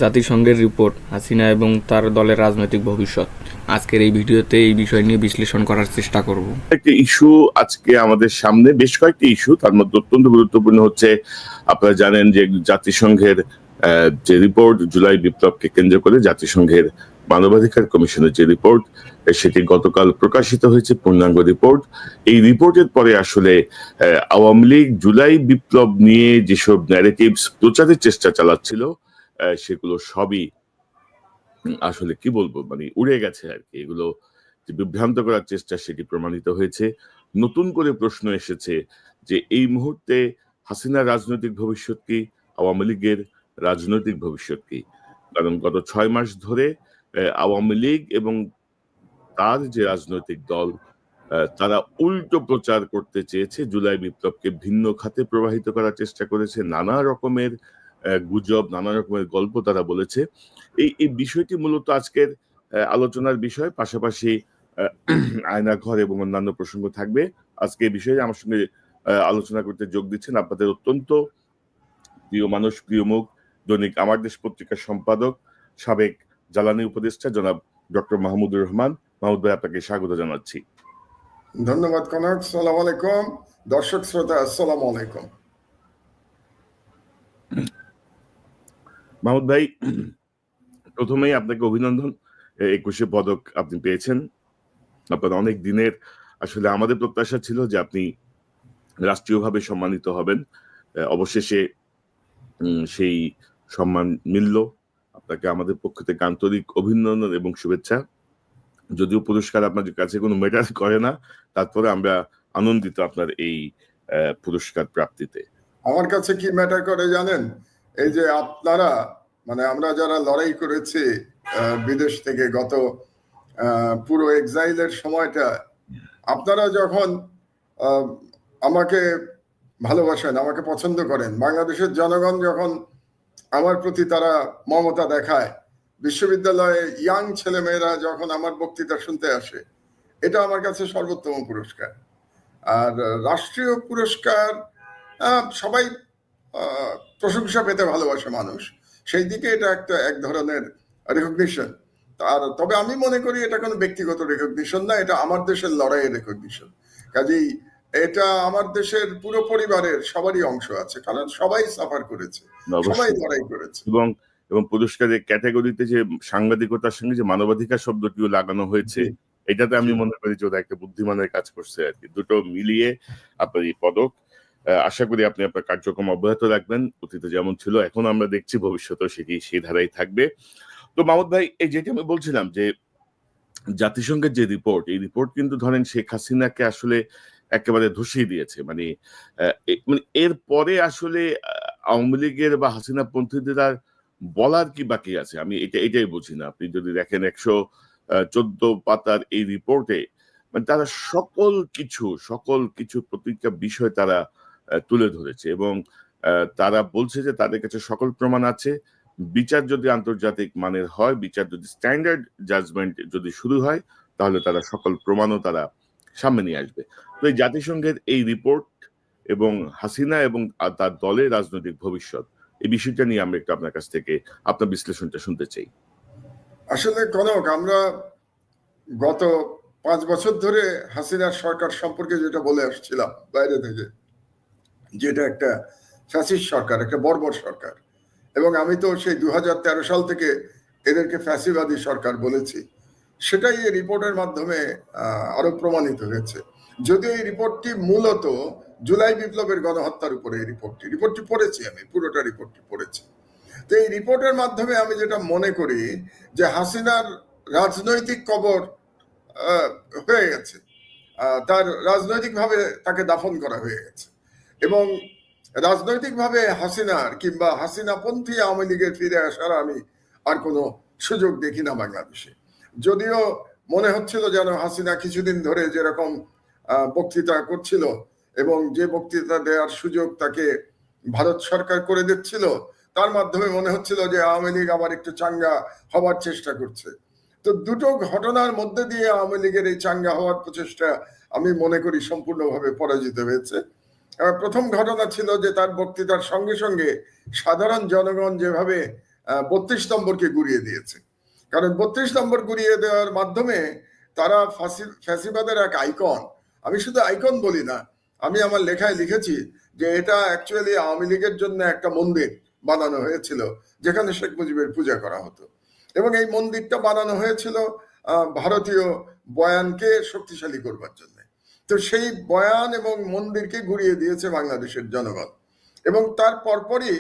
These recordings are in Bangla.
জাতিসংঘের রিপোর্ট হাসিনা এবং তার দলের রাজনৈতিক ভবিষ্যৎ। আজকের এই ভিডিওতে এই বিষয় নিয়ে বিশ্লেষণ করার চেষ্টা করব। একটা ইস্যু আজকে আমাদের সামনে, বেশ কয়েকটি ইস্যু, তার মধ্যে অত্যন্ত গুরুত্বপূর্ণ হচ্ছে, আপনারা জানেন যে জাতিসংঘের যে রিপোর্ট জুলাই বিপ্লবকে কেন্দ্র করে জাতিসংঘের মানবাধিকার কমিশনের যে রিপোর্ট সেটি গতকাল প্রকাশিত হয়েছে, পূর্ণাঙ্গ রিপোর্ট। এই রিপোর্টের পরে আসলে আওয়ামী লীগ জুলাই বিপ্লব নিয়ে যেসব ন্যারেটিভস প্রচারের চেষ্টা চালাচ্ছিল সেগুলো সবই আসলে কি বলবো, মানে উড়ে গেছে আর কি। এগুলো যে বিভ্রান্ত করার চেষ্টা সেটি প্রমাণিত হয়েছে। নতুন করে প্রশ্ন এসেছে যে এই মুহূর্তে হাসিনার রাজনৈতিক ভবিষ্যৎ কি, আওয়ামী লীগের রাজনৈতিক ভবিষ্যৎ কি? কারণ গত 6 মাস ধরে আওয়ামী লীগ এবং তার যে রাজনৈতিক দল তারা উল্টো প্রচার করতে চেয়েছে, জুলাই বিপ্লবকে ভিন্ন খাতে প্রবাহিত করার চেষ্টা করেছে, নানা রকমের গুজব, নানা রকমের গল্প তারা বলেছে। এই বিষয়টি মূলত আজকের আলোচনার বিষয়। পাশাপাশি আয়নাঘর এবং অন্যান্য প্রসঙ্গ থাকবে। আজকে এই বিষয়ে আমার সঙ্গে আলোচনা করতে যোগ দিচ্ছেন আপনাদের অত্যন্ত প্রিয় মানুষ, প্রিয় মুখ, দৈনিক আমার দেশ পত্রিকার সম্পাদক, সাবেক জ্বালানি উপদেষ্টা জনাব ডক্টর মাহমুদুর রহমান। মাহমুদ ভাই, আপনাকে স্বাগত জানাচ্ছি। ধন্যবাদ কনক। সালাম আলাইকুম দর্শক শ্রোতা, আসসালামু আলাইকুম। মাহমুদ ভাই, প্রথমেই আপনাকে অভিনন্দন, 21শে পদক আপনি পেয়েছেন। আপনার অনেক দিনের আসলে আমাদের প্রত্যাশা ছিল যে আপনি রাষ্ট্রীয়ভাবে সম্মানিত হবেন। অবশেষে সেই সম্মান মিলল। আপনাকে আমাদের পক্ষ থেকে আন্তরিক অভিনন্দন এবং শুভেচ্ছা। যদিও পুরস্কার আপনাদের কাছে কোনো ম্যাটার করে না, তারপরে আমরা আনন্দিত আপনার এই পুরস্কার প্রাপ্তিতে। আমার কাছে কি ম্যাটার করে জানেন? এই যে আপনারা, মানে আমরা যারা লড়াই করেছি বিদেশ থেকে গত পুরো এক্সাইলের সময়টা, আপনারা যখন আমাকে ভালোবাসেন, আমাকে পছন্দ করেন, বাংলাদেশের জনগণ যখন আমার প্রতি তারা মমতা দেখায়, বিশ্ববিদ্যালয়ে ইয়াং ছেলেমেয়েরা যখন আমার বক্তৃতা শুনতে আসে, এটা আমার কাছে সর্বোত্তম পুরস্কার। আর রাষ্ট্রীয় পুরস্কার সবাই প্রশংসা পেতে ভালোবাসে মানুষ, সেই দিকে এটা একটা এক ধরনের রেকগনিশন। আর তবে আমি মনে করি এটা কোনো ব্যক্তিগত রেকগনিশন না, এটা আমার দেশের লড়াইয়ের রেকগনিশন। কাজেই এটা আমার দেশের পুরো পরিবারের সবারই অংশ আছে, কারণ সবাই সাফার করেছে, সবাই লড়াই করেছে। এবং পুরস্কারের ক্যাটাগরিতে যে সাংবাদিকতার সঙ্গে যে মানবাধিকার শব্দটিও লাগানো হয়েছে, এটাতে আমি মনে করি যে ওরা একটা বুদ্ধিমানের কাজ করছে আর কি। দুটো মিলিয়ে আপনার এই পদক। আশা করি আপনি আপনার কার্যক্রম অব্যাহত রাখবেন, অতীতে যেমন ছিল এখন আমরা দেখছি, ভবিষ্যতেও সেটি সেই ধারাই থাকবে। তো মাহমুদ ভাই, এই যেটি আমি বলছিলাম যে জাতিসংঘের যে রিপোর্ট, এই রিপোর্ট কিন্তু ধরেন শেখ হাসিনাকে আসলে একেবারে ধসিয়ে দিয়েছে। মানে এর পরে আসলে আওয়ামী লীগের বা হাসিনা পন্থীদের আর বলার কি বাকি আছে? আমি এটাই বুঝি না। আপনি যদি দেখেন 114 পাতার এই রিপোর্টে মানে তারা সকল কিছু প্রতিটা বিষয় তারা তুলে ধরেছে এবং তারা বলছে যে তাদের কাছে সকল প্রমাণ আছে। বিচার যদি আন্তর্জাতিক মানের হয়, বিচার যদি স্ট্যান্ডার্ড জাজমেন্ট যদি শুরু হয়, তাহলে তারা সকল প্রমাণও তারা সামনে নিয়ে আসবে। তো এই জাতিসংঘের এই রিপোর্ট এবং হাসিনা এবং তার দলের রাজনৈতিক ভবিষ্যৎ, এই বিষয়টা নিয়ে আমরা একটু আপনার কাছ থেকে আপনার বিশ্লেষণটা শুনতে চাই। আসলে কনক, আমরা গত 5 বছর ধরে হাসিনার সরকার সম্পর্কে যেটা বলে আসছিলাম বাইরে থেকে, যেটা একটা ফ্যাসিস্ট সরকার, একটা বর্বর সরকার, এবং আমি তো সেই 2013 সাল থেকে এদেরকে ফ্যাসিবাদী সরকার বলেছি, সেটাই এই রিপোর্টের মাধ্যমে আরো প্রমাণিত হয়েছে। যদিও এই রিপোর্টটি মূলত জুলাই বিপ্লবের গণহত্যার উপরে এই রিপোর্টটি পড়েছি, আমি পুরোটা রিপোর্টটি পড়েছি। তো এই রিপোর্টের মাধ্যমে আমি যেটা মনে করি যে হাসিনার রাজনৈতিক কবর হয়ে গেছে, তার রাজনৈতিকভাবে তাকে দাফন করা হয়ে গেছে, এবং রাজনৈতিকভাবে হাসিনার কিংবা হাসিনাপন্থী আওয়ামী লীগের ফিরে আসার আমি আর কোনো সুযোগ দেখি না বাংলাদেশে। যদিও মনে হচ্ছিল যেন হাসিনা কিছুদিন ধরে যেরকম বক্তৃতা করছিল এবং যে বক্তৃতা দেওয়ার সুযোগ তাকে ভারত সরকার করে দিচ্ছিল, তার মাধ্যমে মনে হচ্ছিল যে আওয়ামী লীগ আবার একটু চাঙ্গা হওয়ার চেষ্টা করছে। তো দুটো ঘটনার মধ্যে দিয়ে আওয়ামী লীগের এই চাঙ্গা হওয়ার প্রচেষ্টা আমি মনে করি সম্পূর্ণভাবে পরাজিত হয়েছে। প্রথম ঘটনা ছিল যে তার বক্তৃতার সঙ্গে সঙ্গে সাধারণ জনগণ যেভাবে 32 নম্বরকে গুড়িয়ে দিয়েছে। কারণ 32 নম্বর গুড়িয়ে দেওয়ার মাধ্যমে তারা ফ্যাসিবাদের এক আইকন, আমি শুধু আইকন বলি না, আমি আমার লেখায় লিখেছি যে এটা অ্যাকচুয়ালি আওয়ামী লীগের জন্য একটা মন্দির বানানো হয়েছিল যেখানে শেখ মুজিবের পূজা করা হতো, এবং এই মন্দিরটা বানানো হয়েছিল ভারতীয় বয়ানকে শক্তিশালী করবার জন্য। তো সেই বয়ান এবং মন্দিরকে ঘুরিয়ে দিয়েছে বাংলাদেশের জনগণ, এবং তার পরপরই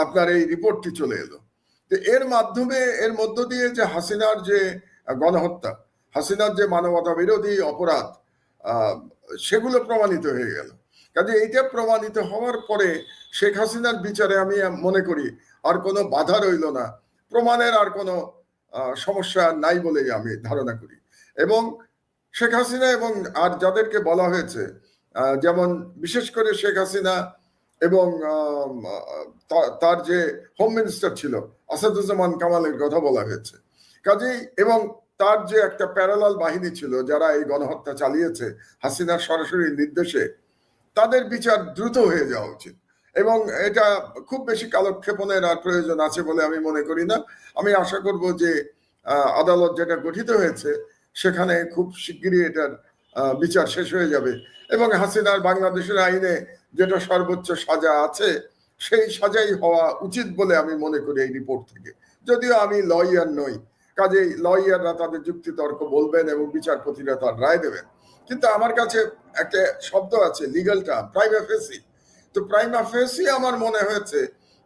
আপনার এই রিপোর্টটি চলে এলো। তো এর মাধ্যমে, এর মধ্য দিয়ে যে হাসিনার যে গণহত্যা, হাসিনার যে মানবতা বিরোধী অপরাধ, সেগুলো প্রমাণিত হয়ে গেল। কাজে এইটা প্রমাণিত হওয়ার পরে শেখ হাসিনার বিচারে আমি মনে করি আর কোনো বাধা রইল না, প্রমাণের আর কোনো সমস্যা নাই বলেই আমি ধারণা করি। এবং শেখ হাসিনা এবং আর যাদেরকে বলা হয়েছে, যেমন বিশেষ করে শেখ হাসিনা এবং তার যে হোম মিনিস্টার ছিল আসাদুজ্জামান কামালের কথা বলা হয়েছে। কাজেই এবং তার যে একটা প্যারালাল বাহিনী ছিল যারা এই গণহত্যা চালিয়েছে হাসিনার সরাসরি নির্দেশে, তাদের বিচার দ্রুত হয়ে যাওয়া উচিত। এবং এটা খুব বেশি কালক্ষেপণের আর প্রয়োজন আছে বলে আমি মনে করি না। আমি আশা করব যে আদালত যেটা গঠিত হয়েছে সেখানে খুব শিগগিরই এটার বিচার শেষ হয়ে যাবে, এবং হাসিনার বাংলাদেশের আইনে যেটা সর্বোচ্চ সাজা আছে সেই সাজাই হওয়া উচিত বলে আমি মনে করি এই রিপোর্ট থেকে। যদিও আমি লয়ার নই, কাজেই লয়াররা তাদের যুক্তিতর্ক বলবেন এবং বিচারপতিরা তার রায় দেবেন, কিন্তু আমার কাছে একটা শব্দ আছে লিগ্যাল টার্ম, প্রাইমা ফেসি। তো প্রাইমা ফেসি আমার মনে হয়েছে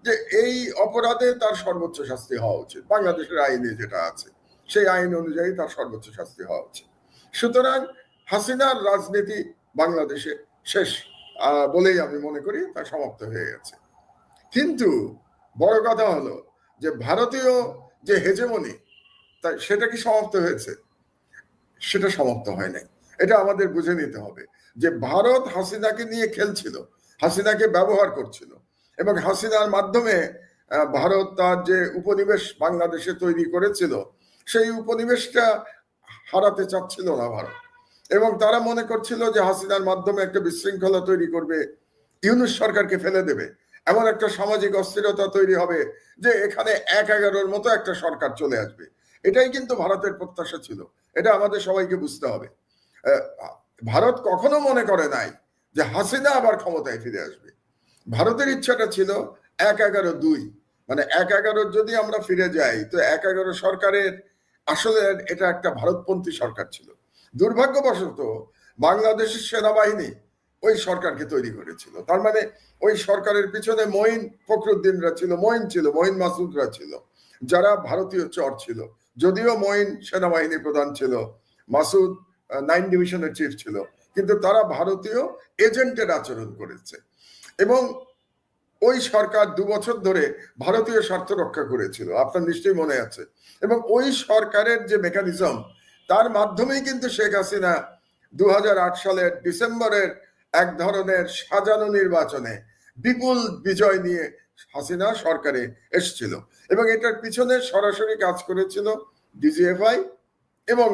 যে এই অপরাধে তার সর্বোচ্চ শাস্তি হওয়া উচিত, বাংলাদেশের আইনে যেটা আছে সেই আইন অনুযায়ী তার সর্বোচ্চ শাস্তি হওয়া উচিত। সুতরাং হাসিনার রাজনীতি বাংলাদেশে শেষ বলেই আমি মনে করি, তা সমাপ্ত হয়ে গেছে। কিন্তু বড় কথা হলো যে ভারতীয় যে হেজেমনি, তা সেটা কি সমাপ্ত হয়েছে? সেটা সমাপ্ত হয় নাই। এটা আমাদের বুঝে নিতে হবে যে ভারত হাসিনাকে নিয়ে খেলছিল, হাসিনাকে ব্যবহার করছিল, এবং হাসিনার মাধ্যমে ভারত তার যে উপনিবেশ বাংলাদেশে তৈরি করেছিল সেই উপনিবেশটা হারাতে চাচ্ছিল না ভারত, এবং তারা মনে করছিল যে হাসিনার মাধ্যমে একটা বিশৃঙ্খলা তৈরি করবে, ইউনূস সরকারকে ফেলে দেবে, এমন একটা সামাজিক অস্থিরতা তৈরি হবে যে এখানে ১/১১-র মতো একটা সরকার চলে আসবে। এটাই কিন্তু ভারতের প্রত্যাশা ছিল, এটা আমাদের সবাইকে বুঝতে হবে। ভারত কখনো মনে করে নাই যে হাসিনা আবার ক্ষমতায় ফিরে আসবে। ভারতের ইচ্ছাটা ছিল ১/১১-২, মানে ১/১১ যদি আমরা ফিরে যাই তো ১/১১ সরকারের আসলে এটা একটা ভারতপন্থী সরকার ছিল। দুর্ভাগ্যবশত বাংলাদেশের সেনাবাহিনী ওই সরকারকে তৈরি করেছিল। তার মানে ওই সরকারের পিছনে মঈন ফখরুদ্দিনরা ছিল, মঈন মাসুদরা ছিল, যারা ভারতীয় চর ছিল। যদিও মঈন সেনাবাহিনী প্রধান ছিল, মাসুদ 9 ডিভিশনের চিফ ছিল, কিন্তু তারা ভারতীয় এজেন্টের আচরণ করেছে। এবং ওই সরকার ২ বছর ধরে ভারতীয় স্বার্থ রক্ষা করেছিল, আপনার নিশ্চয়ই মনে আছে। এবং ওই সরকারের যে মেকানিজম, তার মাধ্যমেই কিন্তু শেখ হাসিনা ২০০৮ সালের ডিসেম্বরের এক ধরনের সাজানো নির্বাচনে বিপুল বিজয় নিয়ে হাসিনা সরকারে এসেছিল, এবং এটার পিছনে সরাসরি কাজ করেছিল ডিজিএফআই এবং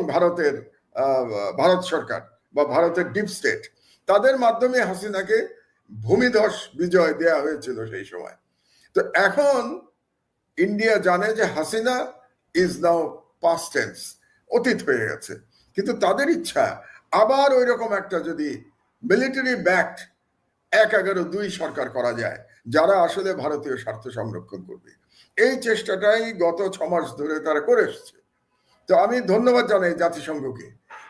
ভারত সরকার বা ভারতের ডিপ স্টেট। তাদের মাধ্যমে হাসিনাকে ভূমিধস বিজয় দেয়া হয়েছিল সেই সময়। তো এখন ইন্ডিয়া জানে যে Hasina is now past tense, অতীত হয়ে গেছে, কিন্তু তাদের ইচ্ছা আবার ওই রকম একটা যদি মিলিটারি ব্যাকড ১/১১-২ সরকার করা যায়, যারা আসলে ভারতীয় স্বার্থ সংরক্ষণ করবে। এই চেষ্টাটাই গত ৬ মাস ধরে তারা করে এসছে। তো আমি ধন্যবাদ জানাই জাতিসংঘকে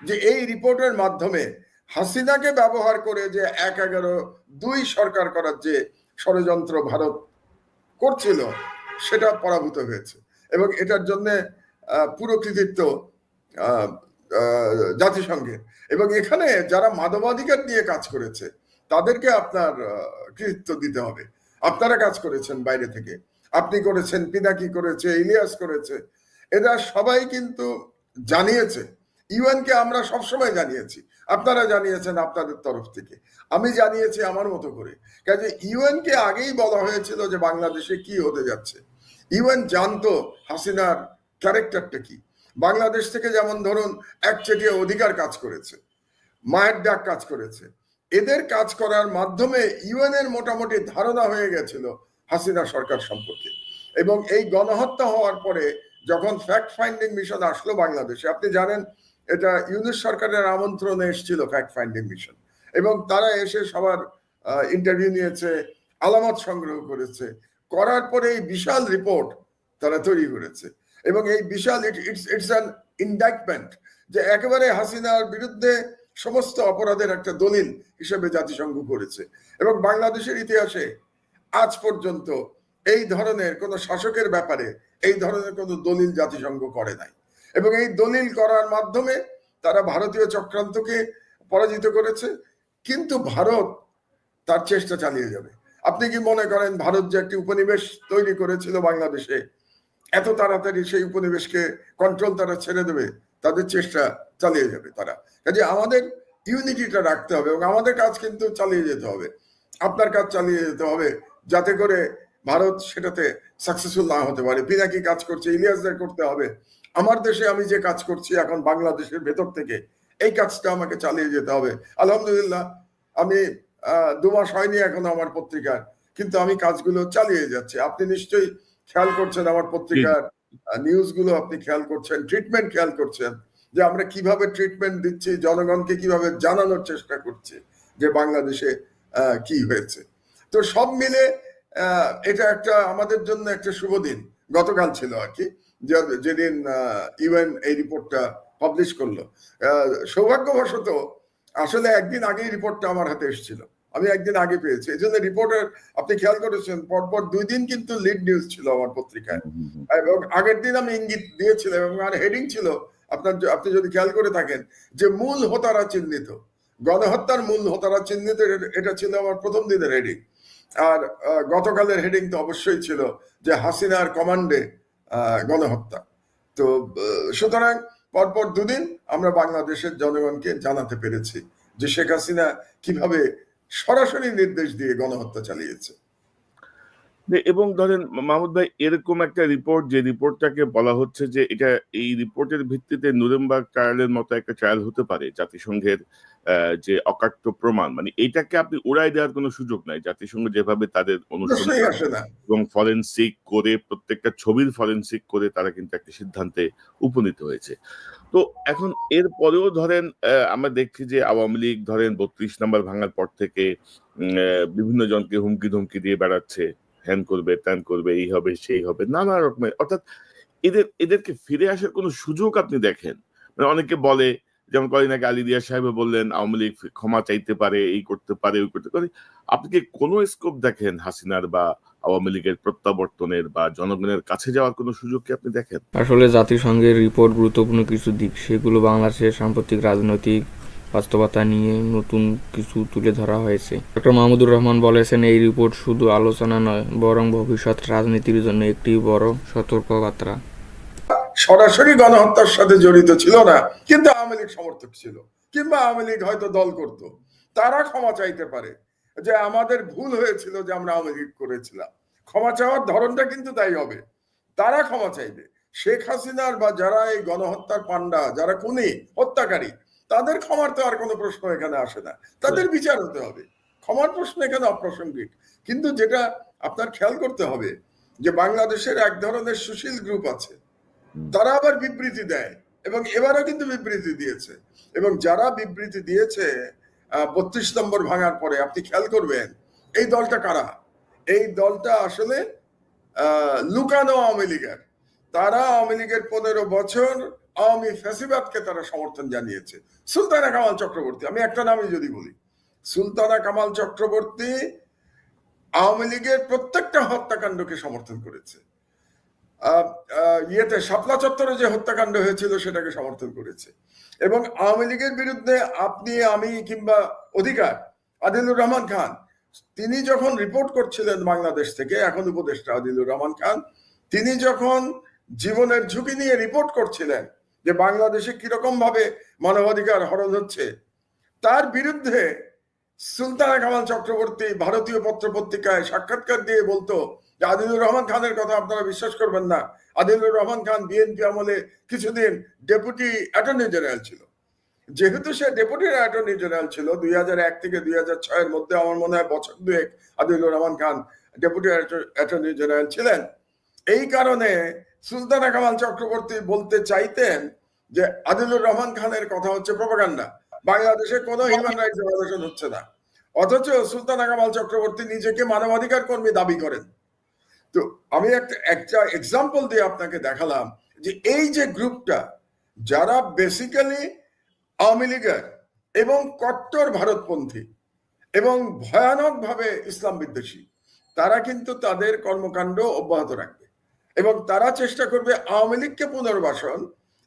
যে এই রিপোর্টের মাধ্যমে হাসিনাকে ব্যবহার করে যে ১/১১-২ সরকার করার যে ষড়যন্ত্র ভারত করছিল সেটা পরাভূত হয়েছে, এবং এটার জন্য পুরো কৃতিত্ব জাতিসংঘের। এবং এখানে যারা মানবাধিকার নিয়ে কাজ করেছে তাদেরকে আপনার কৃতিত্ব দিতে হবে। আপনারা কাজ করেছেন বাইরে থেকে, আপনি করেছেন, পিনাকি করেছে, ইলিয়াস করেছে, এরা সবাই কিন্তু জানিয়েছে। ইউএনকে আমরা সবসময় জানিয়েছি, আপনারা জানিয়েছেন আপনাদের তরফ থেকে, আমি জানিয়েছি আমার মতো করে। কাজে ইউএনকে আগেই বলা হয়েছিল যে বাংলাদেশে কি হতে যাচ্ছে। ইউএন জানতো হাসিনার ক্যারেক্টারটা কি। বাংলাদেশ থেকে যেমন ধরুন একচেটিয়া অধিকার কাজ করেছে, মায়ের ডাক কাজ করেছে, এদের কাজ করার মাধ্যমে ইউএন এর মোটামুটি ধারণা হয়ে গেছিল হাসিনা সরকার সম্পর্কে। এবং এই গণহত্যা হওয়ার পরে যখন ফ্যাক্ট ফাইন্ডিং মিশন আসলো বাংলাদেশে, আপনি জানেন এটা ইউনূস সরকারের আমন্ত্রণে এসেছিল ফ্যাক্ট ফাইন্ডিং মিশন, এবং তারা এসে সবার ইন্টারভিউ নিয়েছে, আলামত সংগ্রহ করেছে, করার পরে এই বিশাল রিপোর্ট তারা তৈরি করেছে। এবং এই বিশাল ইটস অ্যান ইনডাইটমেন্ট, যে একেবারে হাসিনার বিরুদ্ধে সমস্ত অপরাধের একটা দলিল হিসেবে জাতিসংঘ করেছে। এবং বাংলাদেশের ইতিহাসে আজ পর্যন্ত এই ধরনের কোন শাসকের ব্যাপারে এই ধরনের কোন দলিল জাতিসংঘ করে নাই। এবং এই দলিল করার মাধ্যমে তারা ভারতীয় চক্রান্তকে পরাজিত করেছে। কিন্তু ভারত তার চেষ্টা চালিয়ে যাবে। আপনি কি মনে করেন ভারত যে একটি উপনিবেশ তৈরি করেছিল বাংলাদেশে, এত তাড়াতাড়ি সেই উপনিবেশকে কন্ট্রোল তারা ছেড়ে দেবে? তাদের চেষ্টা চালিয়ে যাবে তারা। কাজে আমাদের ইউনিটিটা রাখতে হবে এবং আমাদের কাজ কিন্তু চালিয়ে যেতে হবে, আপনার কাজ চালিয়ে যেতে হবে, যাতে করে ভারত সেটাতে সাকসেসফুল না হতে পারে। পিনাকি কাজ করছে, ইলিয়াসদের করতে হবে। আমার দেশে আমি যে কাজ করছি এখন বাংলাদেশের ভেতর থেকে, এই কাজটা আমাকে চালিয়ে যেতে হবে। আলহামদুলিল্লাহ, আমি 2 মাস হয়নি এখন আমার পত্রিকার, কিন্তু আমি কাজগুলো চালিয়ে যাচ্ছি। আপনি নিশ্চয়ই খেয়াল করছেন আমার পত্রিকার নিউজগুলো, আপনি খেয়াল করছেন, ট্রিটমেন্ট খেয়াল করছেন, যে আমরা কিভাবে ট্রিটমেন্ট দিচ্ছি, জনগণকে কিভাবে জানানোর চেষ্টা করছি যে বাংলাদেশে কি হয়েছে। তো সব মিলে এটা একটা আমাদের জন্য একটা শুভ দিন গতকাল ছিল আর কি, যেদিন ইউএন এই রিপোর্টটা পাবলিশ করলো। সৌভাগ্যবশত আসলে একদিন আগেই রিপোর্টটা আমার হাতে এসেছিল, আমি একদিন আগে পেয়েছি। এই জন্য রিপোর্টের আপনি খেয়াল করেছেন পরপর 2 দিন কিন্তু লিড নিউজ ছিল আমার পত্রিকায়, এবং আগের দিন আমি ইঙ্গিত দিয়েছিলাম এবং আমার হেডিং ছিল, আপনি যদি খেয়াল করে থাকেন, যে মূল হোতারা চিহ্নিত, গণহত্যার মূল হোতারা চিহ্নিত, এটা ছিল আমার প্রথম দিনের হেডিং। আর গতকালের হেডিং তো অবশ্যই ছিল যে হাসিনার কমান্ডে গণহত্যা। তো সুতরাং পরপর 2 দিন আমরা বাংলাদেশের জনগণকে জানাতে পেরেছি যে শেখ হাসিনা কিভাবে সরাসরি নির্দেশ দিয়ে গণহত্যা চালিয়েছে। এবং ধরেন মাহমুদ ভাই, এরকম একটা রিপোর্ট, যে রিপোর্টটাকে বলা হচ্ছে যে এটা, এই রিপোর্টের ভিত্তিতে নুরেমবার্গ ট্রায়ালের মতো একটা ট্রায়াল হতে পারে, জাতিসংঘের যে অকাট্য প্রমাণ, মানে এইটাকে আপনি উড়াই দেওয়ার কোনো সুযোগ নাই। জাতিসংঘ যেভাবে তাদের অনুসন্ধান এবং ফরেনসিক করে, প্রত্যেকটা ছবির ফরেনসিক করে তারা কিন্তু একটা সিদ্ধান্তে উপনীত হয়েছে। তো এখন এর পরেও ধরেন আমরা দেখছি যে আওয়ামী লীগ ধরেন 32 নম্বর ভাঙার পর থেকে বিভিন্ন জনকে হুমকি ধমকি দিয়ে বেড়াচ্ছে, হ্যান করবে, ত্যান করবে, এই হবে সেই হবে, নানা রকমের। অর্থাৎ এদেরকে ফিরে আসার কোনো সুযোগ আপনি দেখেন? মানে অনেকে বলে, যেমন কদিন আগে আলী রিয়াজ সাহেব বললেন আওয়ামী লীগ ক্ষমা চাইতে পারে, এই করতে পারে, ওই করতে পারে। আপনি কি কোনো স্কোপ দেখেন হাসিনার বা আওয়ামী লীগের প্রত্যাবর্তনের বা জনগণের কাছে যাওয়ার কোনো সুযোগ কি আপনি দেখেন? আসলে জাতিসংঘের রিপোর্ট গুরুত্বপূর্ণ কিছু দিক, সেগুলো বাংলাদেশের সাম্প্রতিক রাজনৈতিক বাস্তবতা নিয়ে নতুন কিছু তুলে ধরা হয়েছে। ডক্টর মাহমুদুর রহমান বলেছেন, এই রিপোর্ট শুধু আলোচনা নয়, বরং ভবিষ্যৎ রাজনীতির জন্য একটি বড় সতর্কবার্তা। সরাসরি গণহত্যার সাথে জড়িত ছিল না, কিন্তু আওয়ামী লীগ সমর্থক ছিল, কিংবা আওয়ামী লীগ হয়তো দল করত, তারা ক্ষমা চাইতে পারে যে আমাদের ভুল হয়েছিল যে আমরা আওয়ামী লীগ করেছিলাম। ক্ষমা চাওয়ার ধরনটা কিন্তু তাই হবে, তারা ক্ষমা চাইবে। শেখ হাসিনার বা যারা এই গণহত্যার পান্ডা, যারা খুনি হত্যাকারী, তাদের ক্ষমার তো আর কোনো প্রশ্ন এখানে আসে না, তাদের বিচার হতে হবে। ক্ষমার প্রশ্ন এখানে অপ্রাসঙ্গিক। কিন্তু যেটা আপনার খেয়াল করতে হবে, যে বাংলাদেশের এক ধরনের সুশীল গ্রুপ আছে, তারা আবার বিবৃতি দেয়, এবং এবারও কিন্তু বিবৃতি দিয়েছে। এবং যারা বিবৃতি দিয়েছে 32 নম্বর ভাঙার পরে, আপনি খেয়াল করবেন এই দলটা কারা। এই দলটা আসলে লুকানো আওয়ামী লীগের। তারা আওয়ামী লীগের 15 বছর আওয়ামী ফ্যাসিবাদকে তারা সমর্থন জানিয়েছে। সুলতানা কামাল চক্রবর্তী, আমি একটা নামই যদি বলি, সুলতানা কামাল চক্রবর্তী আওয়ামী লীগের প্রত্যেকটা হত্যাকাণ্ডকে সমর্থন করেছে। শাপলা চত্বরে যে হত্যাকাণ্ড হয়েছিল সেটাকে সমর্থন করেছে। এবং আওয়ামী লীগের বিরুদ্ধে আপনি, আমি, কিংবা অধিকার, আদিলুর রহমান খান, তিনি যখন রিপোর্ট করছিলেন বাংলাদেশ থেকে, এখন উপদেষ্টা আদিলুর রহমান খান, তিনি যখন জীবনের ঝুঁকি নিয়ে রিপোর্ট করছিলেন যে বাংলাদেশে কিরকম ভাবে মানবাধিকার হরণ হচ্ছে, তার বিরুদ্ধে সুলতানা কামাল চক্রবর্তী ভারতীয় পত্র পত্রিকায় সাক্ষাৎকার দিয়ে বলতো যে আদিলুর রহমান খানের কথা আপনারা বিশ্বাস করবেন না। আদিলুর রহমান খান বিএনপি আমলে কিছুদিন ডেপুটি অ্যাটর্নি জেনারেল ছিল। যেহেতু সে ডেপুটি অ্যাটর্নি জেনারেল ছিল 2001 থেকে 2006 মধ্যে, আমার মনে হয় বছর 2 Adilur Rahman Khan deputy attorney general ছিলেন। এই কারণে সুলতানা কামাল চক্রবর্তী বলতে চাইতেন যে আদিলুর রহমান খানের কথা হচ্ছে প্রপাগান্ডা, বাংলাদেশে কোনো হিউম্যান রাইটস ভায়োলেশন হচ্ছে না। অথচ সুলতানা কামাল চক্রবর্তী নিজেকে মানবাধিকার কর্মী দাবি করেন। তো আমি একটা এক্সাম্পল দিয়ে আপনাকে দেখালাম যে এই যে গ্রুপটা, যারা বেসিক্যালি আওয়ামী লীগের এবং কট্টর ভারতপন্থী এবং ভয়ানকভাবে ইসলাম বিদ্বেষী, তারা কিন্তু তাদের কর্মকাণ্ড অব্যাহত রাখবে এবং তারা চেষ্টা করবে আওয়ামী লীগকে পুনর্বাসন,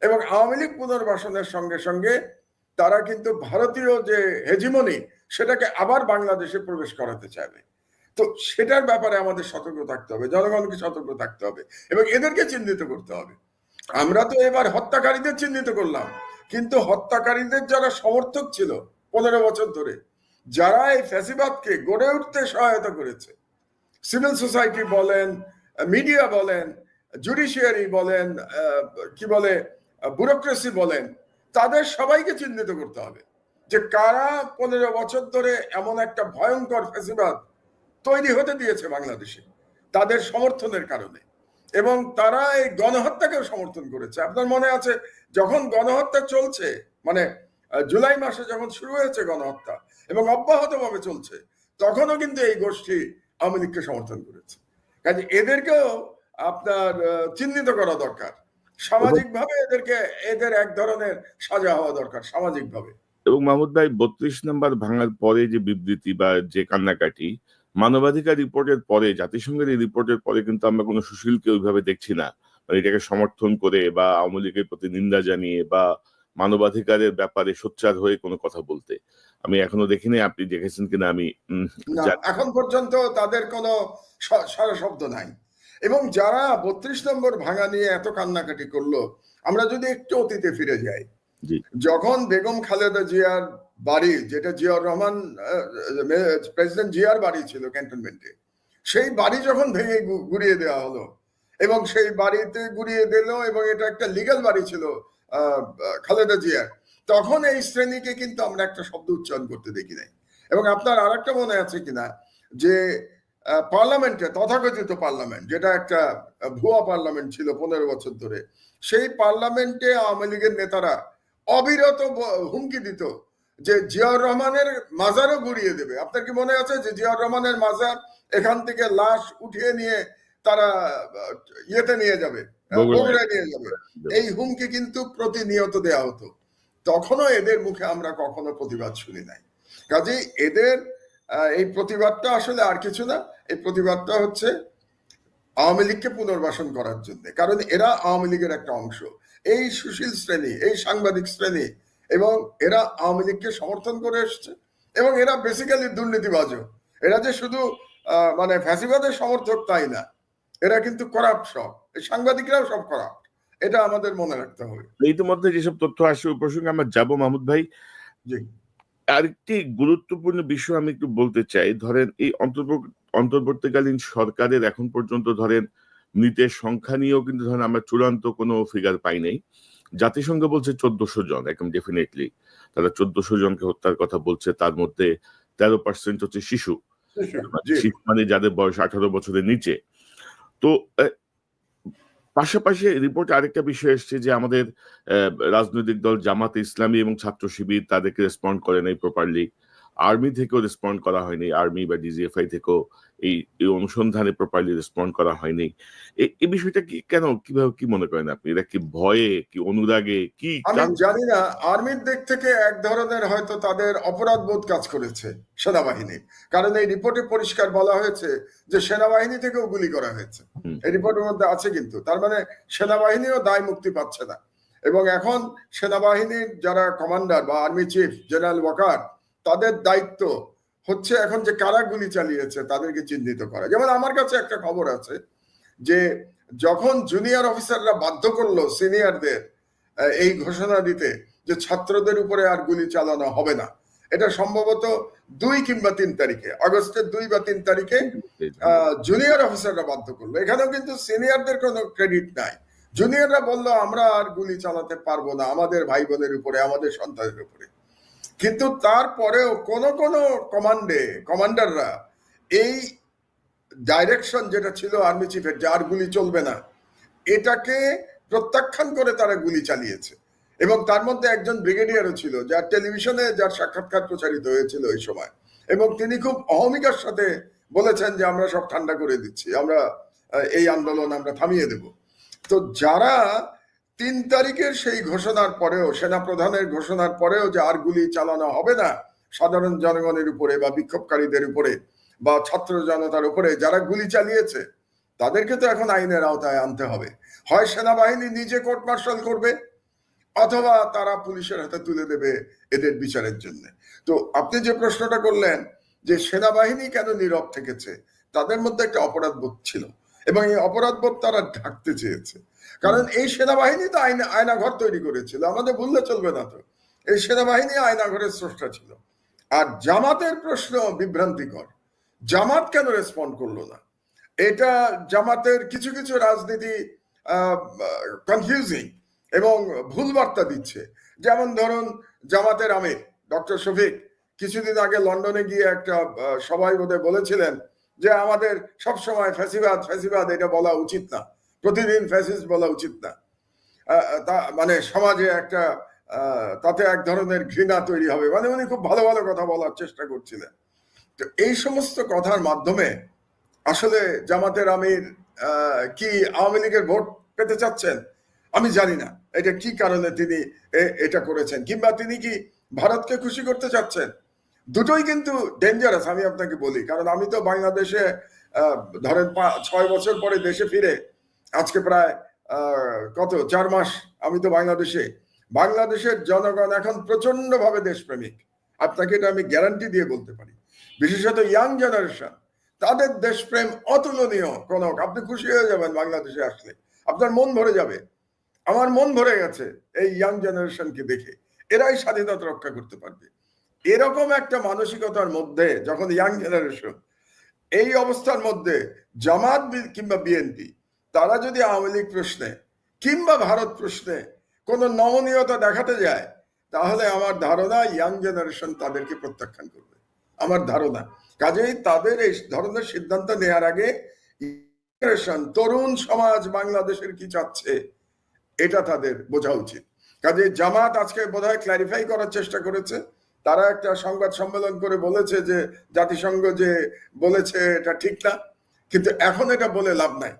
এবং আওয়ামী লীগ পুনর্বাসনের সঙ্গে সঙ্গে তারা কিন্তু ভারতীয় যে হেজিমনি সেটাকে আবার বাংলাদেশে প্রবেশ করাতে চাইবে। তো সেটার ব্যাপারে আমাদের সতর্ক থাকতে হবে, জনগণকে সতর্ক থাকতে হবে এবং এদেরকে চিহ্নিত করতে হবে। আমরা তো এবার হত্যাকারীদের চিহ্নিত করলাম, কিন্তু হত্যাকারীদের যারা সমর্থক ছিল 15 বছর ধরে, যারা এই ফ্যাসিবাদকে গড়ে উঠতে সহায়তা করেছে, সিভিল সোসাইটি বলেন, মিডিয়া বলেন, জুডিশিয়ারি বলেন, কি বলে ব্যুরোক্রেসি বলেন, তাদের সবাইকে চিহ্নিত করতে হবে যে কারা 15 বছর ধরে এমন একটা ভয়ঙ্কর ফ্যাসিবাদ তৈরি হতে দিয়েছে বাংলাদেশে তাদের সমর্থনের কারণে, এবং তারা এই গণহত্যাকেও সমর্থন করেছে। আপনার মনে আছে যখন গণহত্যা চলছে, মানে জুলাই মাসে যখন শুরু হয়েছে গণহত্যা এবং অব্যাহতভাবে চলছে, তখনও কিন্তু এই গোষ্ঠী আওয়ামী লীগকে সমর্থন করেছে। কাজে এদেরকেও আপনার চিহ্নিত করা দরকার সামাজিকভাবে, এদের এক ধরনের সাজা হওয়া দরকার সামাজিকভাবে। এবং মাহমুদ ভাই, 32 নম্বর ভাঙার পরে যে বিবৃতি বা যে কান্নাকাটি, মানবাধিকার রিপোর্টের পরে, জাতিসংঘের এই রিপোর্টের পরে কিন্তু আমরা কোনো সুশীলকে ওইভাবে দেখছি না, মানে এটাকে সমর্থন করে বা আওয়ামী লীগের প্রতি নিন্দা জানিয়ে বা মানবাধিকারের ব্যাপারে সোচ্চার হয়ে কোনো কথা বলতে আমি এখনো দেখিনি। আপনি দেখেছেন কিনা আমি এখন পর্যন্ত তাদের কোনো সারা শব্দ নাই। এবং যারা 32 নম্বর ভাঙা নিয়ে এত কান্নাকাটি করলো, আমরা যদি একটু অতীতে ফিরে যাই, যখন বেগম খালেদা জিয়ার বাড়ি, যেটা জিয়াউর রহমান প্রেসিডেন্ট জিয়ার বাড়ি ছিল ক্যান্টনমেন্টে, সেই বাড়ি যখন ভেঙে গুড়িয়ে দেওয়া হলো এবং সেই বাড়িতে গুড়িয়ে দিল এবং এটা একটা লিগ্যাল বাড়ি ছিল খালেদা জিয়ার, তখন এই শ্রেণীকে কিন্তু আমরা একটা শব্দ উচ্চারণ করতে দেখি নাই। এবং আপনার আর একটা মনে আছে কিনা যে পার্লামেন্টে, তথাকথিত পার্লামেন্ট, যেটা একটা ভুয়া পার্লামেন্ট ছিল 15 বছর ধরে, সেই পার্লামেন্টে আওয়ামী লীগের নেতারা অবিরত হুমকি দিত যে জিয়াউর রহমানের মাজারও গুড়িয়ে দেবে। আপনার কি মনে আছে যে জিয়াউর রহমানের মাজার এখান থেকে লাশ উঠিয়ে নিয়ে তারা ইয়েতে নিয়ে যাবে, বগুড়ায় নিয়ে যাবে? এই হুমকি কিন্তু প্রতিনিয়ত দেয়া হতো। তখনও এদের মুখে আমরা কখনো প্রতিবাদ শুনি নাই। কাজেই এদের এই প্রতিবাদটা আসলে আর কিছু না, এই প্রতিবাদটা হচ্ছে আওয়ামী লীগকে পুনর্বাসন করার জন্য, কারণ এরা আওয়ামী লীগের একটা অংশ। এই সুশীল শ্রেণী, এই সাংবাদিক শ্রেণী, এবং এরা আওয়ামী লীগকে সমর্থন করে এসছে, এবং এরা বেসিক্যালি দুর্নীতিবাজও। এরা যে শুধু মানে ফ্যাসিবাদের সমর্থক তাই না, এরা কিন্তু করাপ্ট সব, এই সাংবাদিকরাও সব করাপ্ট, এটা আমাদের মনে রাখতে হবে। ইতিমধ্যে যেসব তথ্য আসছে ওই প্রসঙ্গে আমরা যাবো মাহমুদ ভাই। জি, আরেকটি গুরুত্বপূর্ণ বিষয় আমি একটু বলতে চাই। ধরেন এই অন্তর্বর্তীকালীন সরকারের এখন পর্যন্ত ধরেন মৃতের সংখ্যা নিয়েও কিন্তু ধরেন আমরা চূড়ান্ত কোনো ফিগার পাই নাই। জাতিসংঘ বলছে 1400 জন, একদম ডেফিনেটলি তারা 1400 জনকে হত্যার কথা বলছে। তার মধ্যে 13% হচ্ছে শিশু, মানে যাদের বয়স 18 বছরের নিচে। তো পাশাপাশি রিপোর্টে আরেকটা বিষয় এসছে যে আমাদের রাজনৈতিক দল জামাতে ইসলামী এবং ছাত্র শিবির তাদেরকে রেসপন্ড করে নাই প্রপারলি, আর্মি থেকেও রেসপন্ড করা হয়নি, আর্মি বা ডিজিএফআই থেকেও এই অনুসন্ধানে প্রপারলি রেসপন্ড করা হয়নি। এই বিষয়টা কি, কেন, কিভাবে, কি মনে করেন আপনি? এটা কি ভয়ে, কি অনুরাগে, কি? আমি জানি না। আর্মির দিক থেকে এক ধরনের হয়তো তাদের অপরাধ বোধ কাজ করেছে সেনাবাহিনীর, কারণ এই রিপোর্টে পরিষ্কার বলা হয়েছে যে সেনাবাহিনী থেকেও গুলি করা হয়েছে, এই রিপোর্টের মধ্যে আছে। কিন্তু তার মানে সেনাবাহিনীও দায় মুক্তি পাচ্ছে না। এবং এখন সেনাবাহিনীর যারা কমান্ডার বা আর্মি চিফ জেনারেল ওয়াকার, তাদের দায়িত্ব হচ্ছে এখন যে কারা গুলি চালিয়েছে তাদেরকে চিহ্নিত করা। যেমন আমার কাছে একটা খবর আছে যে যখন জুনিয়র অফিসাররা বাধ্য করলো সিনিয়রদের এই ঘোষণা দিতে যে ছাত্রদের উপরে আর গুলি চালানো হবে না, এটা সম্ভবত 2 কিংবা 3 তারিখে, আগস্টের 2 বা 3 তারিখে জুনিয়র অফিসাররা বাধ্য করলো। এখানেও কিন্তু সিনিয়রদের কোনো ক্রেডিট নাই। জুনিয়ররা বললো আমরা আর গুলি চালাতে পারবো না আমাদের ভাই বোনের উপরে, আমাদের সন্তানের উপরে। কিন্তু তারপরেও কোন কোন কমান্ডাররা এই ডাইরেকশন যেটা ছিল আর্মি চিফের, যে আর গুলি চলবে না, এটাকে প্রত্যাখ্যান করে তারা গুলি চালিয়েছে। এবং তার মধ্যে একজন ব্রিগেডিয়ারও ছিল, যার টেলিভিশনে যার সাক্ষাৎকার প্রচারিত হয়েছিল ওই সময়, এবং তিনি খুব অহমিকার সাথে বলেছেন যে আমরা সব ঠান্ডা করে দিচ্ছি, আমরা এই আন্দোলন আমরা থামিয়ে দেব। তো যারা 3 তারিখের সেই ঘোষণার পরেও, সেনাপ্রধানের ঘোষণার পরেও যে আর গুলি চালানো হবে না সাধারণ জনগণের উপরে বা বিক্ষোভকারীদের উপরে বা ছাত্র জনতার উপরে, যারা গুলি চালিয়েছে তাদেরকে তো এখন আইনের আওতায় আনতে হবে। হয় সেনাবাহিনী নিজে কোর্ট মার্শাল করবে, অথবা তারা পুলিশের হাতে তুলে দেবে এদের বিচারের জন্য। তো আপনি যে প্রশ্নটা করলেন যে সেনাবাহিনী কেন নীরব থেকেছে, তাদের মধ্যে একটা অপরাধবোধ ছিল, এবং এই অপরাধবোধ তারা ঢাকতে চেয়েছে। কারণ এই সেনাবাহিনী তো আয়নাঘর তৈরি করেছিল, আমাদের ভুললে চলবে না। তো এই সেনাবাহিনী আয়নাঘরের স্রষ্টা ছিল। আর জামাতের প্রশ্ন বিভ্রান্তিকর, জামাত কেন রেসপন্ড করলো না? এটা জামাতের কিছু কিছু রাজনীতি কনফিউজিং এবং ভুল বার্তা দিচ্ছে। যেমন ধরুন, জামাতের আমির ডক্টর শফিক কিছুদিন আগে লন্ডনে গিয়ে একটা সভায় বোধহয় বলেছিলেন যে আমাদের সবসময় ফ্যাসিবাদ ফ্যাসিবাদ এটা বলা উচিত না, প্রতিদিন ফ্যাসিস্ট বলা উচিত না। মানে সমাজে একটা তাতে এক ধরনের ঘৃণা তৈরি হবে, মানে উনি খুব ভালো ভালো কথা বলার চেষ্টা করছিলেন। তো এই সমস্ত কথার মাধ্যমে আসলে জামাতের আমির কি আওয়ামী লীগের ভোট পেতে চাচ্ছেন আমি জানি না, এটা কি কারণে তিনি এটা করেছেন, কিংবা তিনি কি ভারতকে খুশি করতে চাচ্ছেন। দুটোই কিন্তু ডেঞ্জারাস, আমি আপনাকে বলি। কারণ আমি তো বাংলাদেশে ধরেন 6 বছর পরে দেশে ফিরে আজকে প্রায় কত 4 মাস আমি তো বাংলাদেশের জনগণ এখন প্রচন্ড ভাবে দেশপ্রেমিক, আপনাকে এটা আমি গ্যারান্টি দিয়ে বলতে পারি। বিশেষত ইয়াং জেনারেশন, তাদের দেশপ্রেম অতুলনীয়। কনক, আপনি খুশি হয়ে যাবেন বাংলাদেশে আসলে, আপনার মন ভরে যাবে। আমার মন ভরে গেছে এই ইয়াং জেনারেশনকে দেখে। এরাই স্বাধীনতা রক্ষা করতে পারবে। এরকম একটা মানসিকতার মধ্যে যখন ইয়াং জেনারেশন, এই অবস্থার মধ্যে জামাত কিংবা বিএনপি তারা যদি আওয়ামী লীগ প্রশ্নে কিংবা ভারত প্রশ্নে কোনো নমনীয়তা দেখাতে যায়, তাহলে আমার ধারণা ইয়াং জেনারেশন তাদেরকে প্রত্যাখ্যান করবে, আমার ধারণা। কাজেই তাদের এই ধরনের সিদ্ধান্ত নেওয়ার আগে তরুণ সমাজ বাংলাদেশের কি চাচ্ছে এটা তাদের বোঝা উচিত। কাজে জামাত আজকে বোধহয় ক্ল্যারিফাই করার চেষ্টা করেছে। তারা একটা সংবাদ সম্মেলন করে বলেছে যে জাতিসংঘ যে বলেছে এটা ঠিক না, কিন্তু এখন এটা বলে লাভ নাই।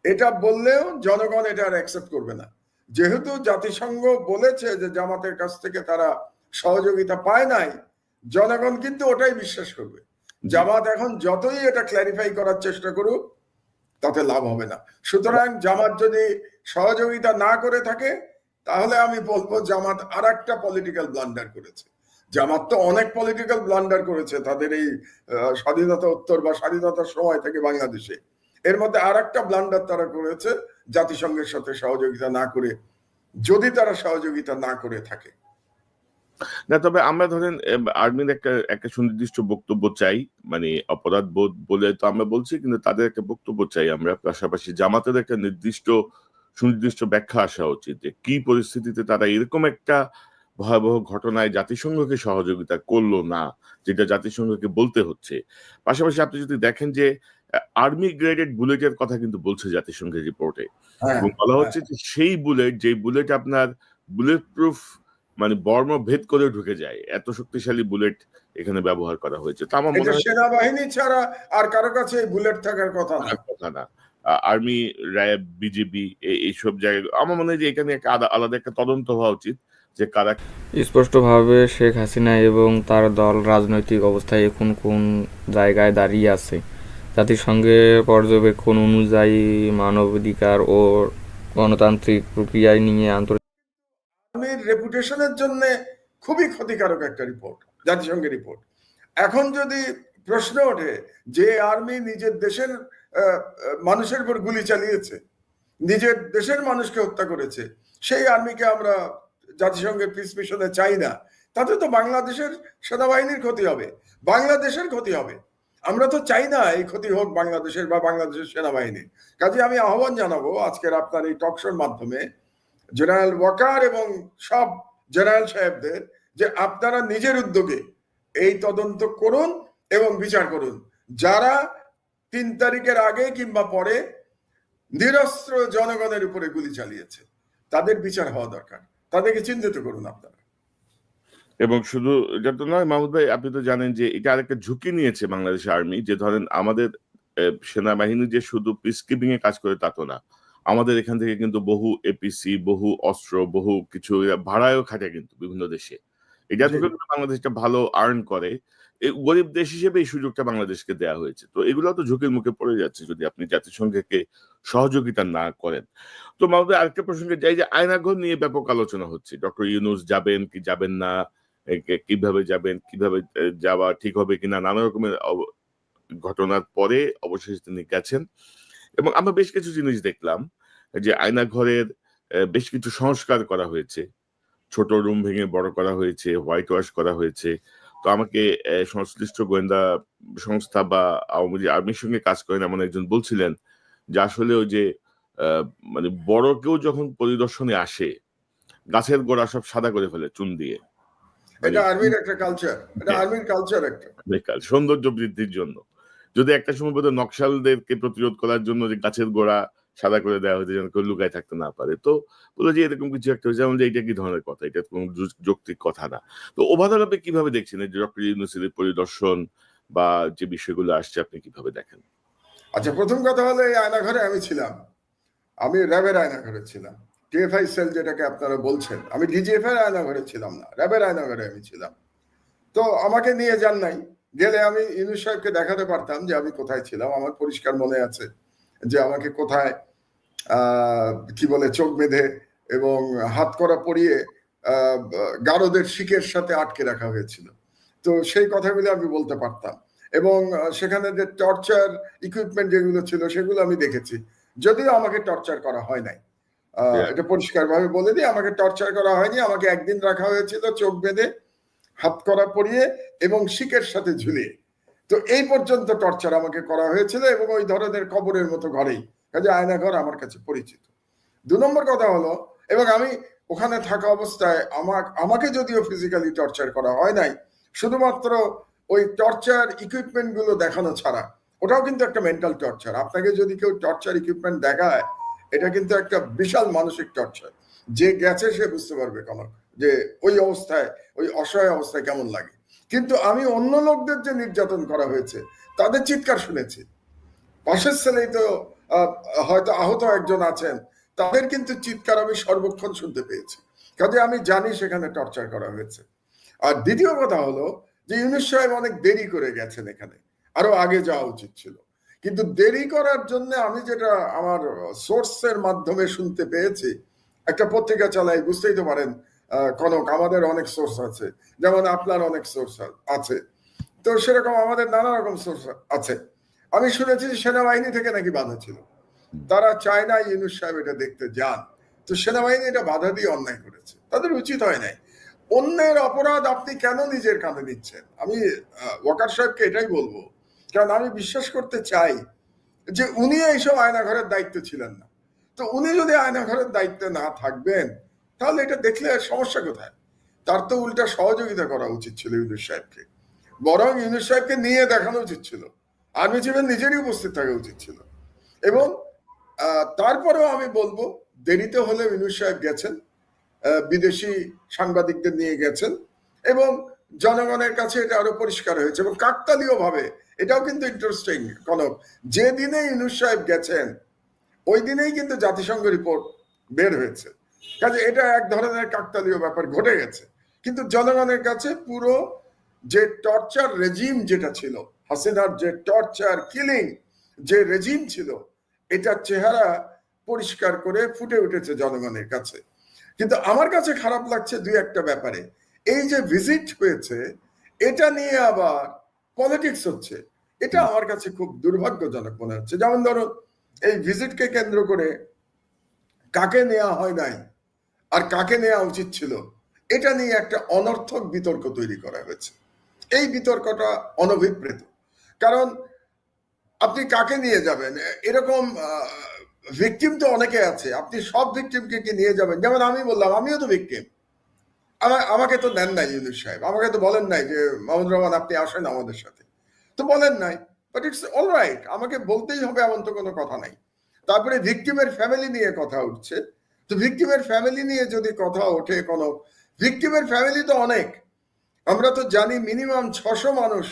এটা বললেও জনগণ এটা আর অ্যাকসেপ্ট করবে না। যেহেতু জাতিসংঘ বলেছে যে জামাতের কাছ থেকে তারা সহযোগিতা পায় নাই, জনগণ কিন্তু ওটাই বিশ্বাস করবে। জামাত এখন যতই এটা ক্ল্যারিফাই করার চেষ্টা করুক, তাতে লাভ হবে না। সুতরাং জামাত যদি সহযোগিতা না করে থাকে, তাহলে আমি বলবো জামাত আর একটা পলিটিক্যাল ব্লান্ডার করেছে। জামাত তো অনেক পলিটিক্যাল ব্লান্ডার করেছে তাদের এই স্বাধীনতা উত্তর বা স্বাধীনতার সময় থেকে বাংলাদেশে। এর মধ্যে আর একটা ব্লান্ডার তারা করেছে জাতিসংঘের সাথে সহযোগিতা না করে, যদি তারা সহযোগিতা না করে থাকে। না, তবে আমরা ধরেন আর্মির একটা সুনির্দিষ্ট বক্তব্য চাই, মানে অপরাধ বোধ বলে তো আমরা বলছি, কিন্তু তাদের একটা বক্তব্য চাই আমরা। পাশাপাশি জামাতের একটা সুনির্দিষ্ট ব্যাখ্যা আসা উচিত যে কি পরিস্থিতিতে তারা এরকম একটা ভয়াবহ ঘটনায় জাতিসংঘকে সহযোগিতা করলো না, যেটা জাতিসংঘকে বলতে হচ্ছে। পাশাপাশি আপনি যদি দেখেন যে আর্মি গ্রেডেড বুলেটের কথা কিন্তু বলছে জাতিসংঘের রিপোর্টে, এবং বলা হচ্ছে যে সেই বুলেট, যে বুলেট আপনার বুলেট প্রুফ, মানে বর্ম ভেদ করে ঢুকে যায়, এত শক্তিশালী বুলেট এখানে ব্যবহার করা হয়েছে। তা আমার মনে হয় সেনাবাহিনী ছাড়া আর কারো কাছে বুলেট থাকার কথা না। আর্মি, র্যাব, বিজিবি এইসব জায়গায় আমার মনে হয় যে এখানে একটা আলাদা একটা তদন্ত হওয়া উচিত যে কারা। স্পষ্টভাবে শেখ হাসিনা এবং তার দল রাজনৈতিক অবস্থায় এখন কোন জায়গায় দাঁড়িয়ে আছে, জাতিসংঘের পর্যবেক্ষণ অনুযায়ী মানবাধিকার ও গণতান্ত্রিক প্রক্রিয়ায় নিয়ে আর্মির রেপুটেশনের জন্য খুবই ক্ষতিকারক একটা রিপোর্ট, জাতিসংঘের রিপোর্ট। এখন যদি প্রশ্ন ওঠে যে আর্মি নিজের দেশের মানুষের উপর গুলি চালিয়েছে, নিজের দেশের মানুষকে হত্যা করেছে, সেই আর্মিকে আমরা জাতিসংঘের পিস মিশনে চাই না, তাতে তো বাংলাদেশের সেনাবাহিনীর ক্ষতি হবে, বাংলাদেশের ক্ষতি হবে। আমরা তো চাই না এই ক্ষতি হোক বাংলাদেশের বা বাংলাদেশের সেনাবাহিনীর। কাজে আমি আহ্বান জানাবো আজকের আপনার এই টকশোর মাধ্যমে জেনারেল ওয়াকার এবং সব জেনারেল সাহেবদের, যে আপনারা নিজের উদ্যোগে এই তদন্ত করুন এবং বিচার করুন। যারা 3 তারিখের আগে কিংবা পরে নিরস্ত্র জনগণের উপরে গুলি চালিয়েছে, তাদের বিচার হওয়া দরকার। তাদেরকে চিহ্নিত করুন আপনারা। এবং শুধু এটা তো নয় মাহমুদ ভাই, আপনি তো জানেন যে এটা আরেকটা ঝুঁকি নিয়েছে বাংলাদেশ আর্মি, যে ধরেন আমাদের সেনাবাহিনী যে শুধু পিস কিপিং এ কাজ করে তা তো না, আমাদের এখান থেকে কিন্তু বহু এপিসি, বহু অস্ত্র, বহু কিছু এরা ভাড়ায়ও খাটে কিন্তু বিভিন্ন দেশে। এটা জি। থেকে কিন্তু বাংলাদেশটা ভালো আর্ন করে। গরিব দেশ হিসেবে এই সুযোগটা বাংলাদেশকে দেওয়া হয়েছে। তো এগুলো তো ঝুঁকির মুখে পড়ে যাচ্ছে যদি আপনি জাতিসংঘকে সহযোগিতা না করেন। তো মাহমুদ ভাই, আরেকটা প্রসঙ্গে যাই, যে আয়নাঘর নিয়ে ব্যাপক আলোচনা হচ্ছে। ডক্টর ইউনূস যাবেন কি যাবেন না, কিভাবে যাবেন, কিভাবে যাওয়া ঠিক হবে কিনা, নানা রকমের ঘটনার পরে অবশেষে তিনি গেছেন। এবং আমরা বেশ কিছু জিনিস দেখলাম, যে আয়না ঘরের বেশ কিছু সংস্কার করা হয়েছে, ছোট রুম ভেঙে বড় করা হয়েছে, হোয়াইট ওয়াশ করা হয়েছে। তো আমাকে সংশ্লিষ্ট গোয়েন্দা সংস্থা বা আর্মির সঙ্গে কাজ করেন এমন একজন বলছিলেন যে আসলে ওই যে আহ, মানে বড় কেউ যখন পরিদর্শনে আসে, গাছের গোড়া সব সাদা করে ফেলে চুন দিয়ে, মানে এটা আর্মির একটা কালচার, এটা হ্যাঁ, আর্মির কালচার একটা। বেকার সৌন্দর্য বৃদ্ধির জন্য। যদি একটা সময় বোধহয় নকশালদেরকে প্রতিরোধ করার জন্য যে গাছের গোড়া সাদা করে দেওয়া হয়েছে যেন কেউ লুকায় থাকতে না পারে, তো বলে যে এরকম কিছু একটা হয়েছে, যেমন যে এটা কি ধরনের কথা, এটা কোনো যৌক্তিক কথা না। তো ওভারঅল আপনি কিভাবে দেখছেন এই যে ডক্টর ইউনূসের পরিদর্শন বা যে বিষয়গুলো আসছে, আপনি কিভাবে দেখেন? আচ্ছা, প্রথম কথা হলো এই আয়নাঘরে আমি ছিলাম, আমি র্যাবের আয়নাঘরে ছিলাম। টিএফআই সেল যেটাকে আপনারা বলছেন, আমি ডিজিএফ এর আয়নাঘরে ছিলাম না, র্যাবের আয়নাঘরে আমি ছিলাম। তো আমাকে নিয়ে যান নাই, গেলে আমি ইউনূস সাহেবকে দেখাতে পারতাম যে আমি কোথায় ছিলাম। আমার পরিষ্কার মনে আছে যে আমাকে কোথায় কি বলে চোখ বেঁধে এবং হাত করা পরিয়ে গারদের শিকের সাথে আটকে রাখা হয়েছিল। তো সেই কথাগুলো আমি বলতে পারতাম, এবং সেখানে যে টর্চার ইকুইপমেন্ট যেগুলো ছিল সেগুলো আমি দেখেছি। যদিও আমাকে টর্চার করা হয় নাই, Yeah. এটা পরিষ্কারভাবে বলে দিই, আমাকে টর্চার করা হয়নি। আমাকে একদিন রাখা হয়েছিল চোখ বেঁধে, হাত করা পরিয়ে এবং শিকের সাথে ঝুলিয়ে। তো এই পর্যন্ত টর্চার আমাকে করা হয়েছিল, এবং ওই ধরনের কবরের মতো ঘরেই, কাজে আয়নাঘর আমার কাছে পরিচিত। 2 নম্বর কথা হলো, এবং আমি ওখানে থাকা অবস্থায় আমাকে যদিও ফিজিক্যালি টর্চার করা হয় নাই, শুধুমাত্র ওই টর্চার ইকুইপমেন্ট গুলো দেখানো ছাড়া, ওটাও কিন্তু একটা মেন্টাল টর্চার। আপনাকে যদি কেউ টর্চার ইকুইপমেন্ট দেখায়, এটা কিন্তু একটা বিশাল মানসিক টর্চার। যে গেছে সে বুঝতে পারবে কেন যে ওই অবস্থায়, ওই অসহায় অবস্থায় কেমন লাগে। কিন্তু আমি অন্য লোকদের যে নির্যাতন করা হয়েছে তাদের চিৎকার শুনেছি। পাশের ছেলেই তো হয়তো আহত একজন আছেন, তাদের কিন্তু চিৎকার আমি সর্বক্ষণ শুনতে পেয়েছি। কাজে আমি জানি সেখানে টর্চার করা হয়েছে। আর দ্বিতীয় কথা হলো যে ইউনূস সাহেব অনেক দেরি করে গেছেন, এখানে আরো আগে যাওয়া উচিত ছিল। কিন্তু দেরি করার জন্য আমি যেটা আমার সোর্সের মাধ্যমে শুনতে পেয়েছি, একটা পত্রিকা চালাই, বুঝতেই তো পারেন কনক, আমাদের অনেক সোর্স আছে, যেমন আপনার অনেক সোর্স আছে, তো সেরকম আমাদের নানা রকম সোর্স আছে। আমি শুনেছি সেনাবাহিনী থেকে নাকি বাধা ছিল, তারা চায় না ইউনূস সাহেব এটা দেখতে যান। তো সেনাবাহিনী এটা বাধা দিয়ে অন্যায় করেছে, তাদের উচিত হয় নাই। অন্যের অপরাধ আপনি কেন নিজের কাঁধে নিচ্ছেন? আমি ওয়াকার সাহেবকে এটাই বলবো, কারণ আমি বিশ্বাস করতে চাই যে উনি এইসব আয়নাঘরের দায়িত্ব ছিলেন না। তো উনি যদি আয়নাঘরের দায়িত্বে না থাকবেন, তাহলে এটা দেখলে সমস্যা কোথায়? তার তো উল্টা সহযোগিতা করা উচিত ছিল ইউনূস সাহেবকে, বরং ইউনূস সাহেবকে নিয়ে দেখানো উচিত ছিল, আর্মি চিফের নিজেরই উপস্থিত থাকা উচিত ছিল। এবং তারপরেও আমি বলবো, দেরিতে হলে ইউনূস সাহেব গেছেন, বিদেশি সাংবাদিকদের নিয়ে গেছেন, এবং জনগণের কাছে এটা আরো পরিষ্কার হয়েছে। এবং কাকতালীয় ভাবে, এটাও কিন্তু ইন্টারেস্টিং কনক, যে দিনে ইউনূস সাহেব গেছেন ওই দিনেই কিন্তু জাতিসংঘ রিপোর্ট বের হয়েছে। কাজে এটা এক ধরনের কাকতালীয় ব্যাপার ঘটে গেছে। কিন্তু জনগণের কাছে পুরো যে টর্চার রেজিম যেটা ছিল, হাসিনার যে টর্চার কিলিং যে রেজিম ছিল, এটার চেহারা পরিষ্কার করে ফুটে উঠেছে জনগণের কাছে। কিন্তু আমার কাছে খারাপ লাগছে 2-1টা ব্যাপারে। এই যে ভিজিট হয়েছে, এটা নিয়ে আবার পলিটিক্স হচ্ছে, এটা আমার কাছে খুব দুর্ভাগ্যজনক মনে হচ্ছে। যেমন ধরো, এই ভিজিটকে কেন্দ্র করে কাকে নেওয়া হয় নাই আর কাকে নেওয়া উচিত ছিল, এটা নিয়ে একটা অনর্থক বিতর্ক তৈরি করা হয়েছে। এই বিতর্কটা অনভিপ্রেত, কারণ আপনি কাকে নিয়ে যাবেন? এরকম ভিকটিম তো অনেকে আছে, আপনি সব ভিকটিমকে কি নিয়ে যাবেন? যেমন আমি বললাম, আমিও তো ভিকটিম, আমাকে তো দেন নাই ইউনূস সাহেব, আমাকে তো বলেন নাই যে মাহমুদুর রহমান আপনি আসেন আমাদের সাথে, তো বলেন নাই। বাট ইটস অল রাইট, আমাকে বলতেই হবে এমন তো কোনো কথা নাই। তারপরে ভিকটিমের ফ্যামিলি নিয়ে কথা উঠছে, তো ভিকটিমের ফ্যামিলি নিয়ে যদি কথা ওঠে, কোনো ভিকটিমের ফ্যামিলি তো অনেক, আমরা তো জানি মিনিমাম 600 মানুষ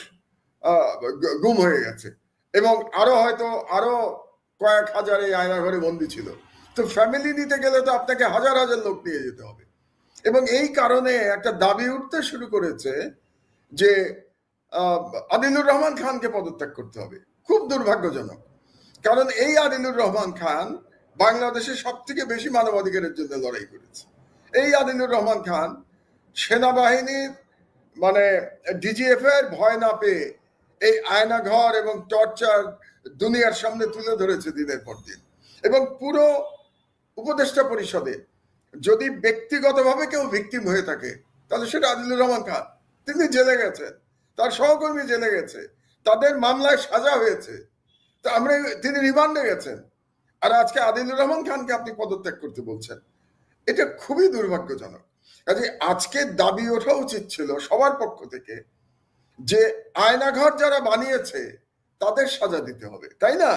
গুম হয়ে গেছে, এবং আরো হয়তো আরো কয়েক হাজার এই আয়নাঘরে বন্দি ছিল। তো ফ্যামিলি নিতে গেলে তো আপনাকে হাজার হাজার লোক নিয়ে যেতে হবে, এবং এই কারণে একটা দাবি উঠতে শুরু করেছে যে আদিলুর রহমান খানকে পদত্যাগ করতে হবে। খুব দুর্ভাগ্যজনক, কারণ এই আদিলুর রহমান খান বাংলাদেশে সব থেকে বেশি মানবাধিকারের জন্য লড়াই করেছে। এই আদিলুর রহমান খান সেনাবাহিনীর মানে ডিজিএফ এর ভয় না পেয়ে এই আয়নাঘর এবং টর্চার দুনিয়ার সামনে তুলে ধরেছে দিনের পর দিন। এবং পুরো উপদেষ্টা পরিষদে যদি ব্যক্তিগতভাবে কেউ ভিকটিম হয়ে থাকে, তাহলে সেটা আদিলুর রহমান খান। তিনি জেলে গেছেন, তার সহকর্মী জেলে গেছে, তাদের মামলায় সাজা হয়েছে, তা আমরা, তিনি রিমান্ডে গেছেন, আর আজকে আদিলুর রহমান খানকে আপনি পদত্যাগ করতে বলছেন। এটা খুবই দুর্ভাগ্যজনক। কাজে আজকে দাবি ওঠা উচিত ছিল সবার পক্ষ থেকে যে আয়নাঘর যারা বানিয়েছে তাদের সাজা দিতে হবে, তাই না?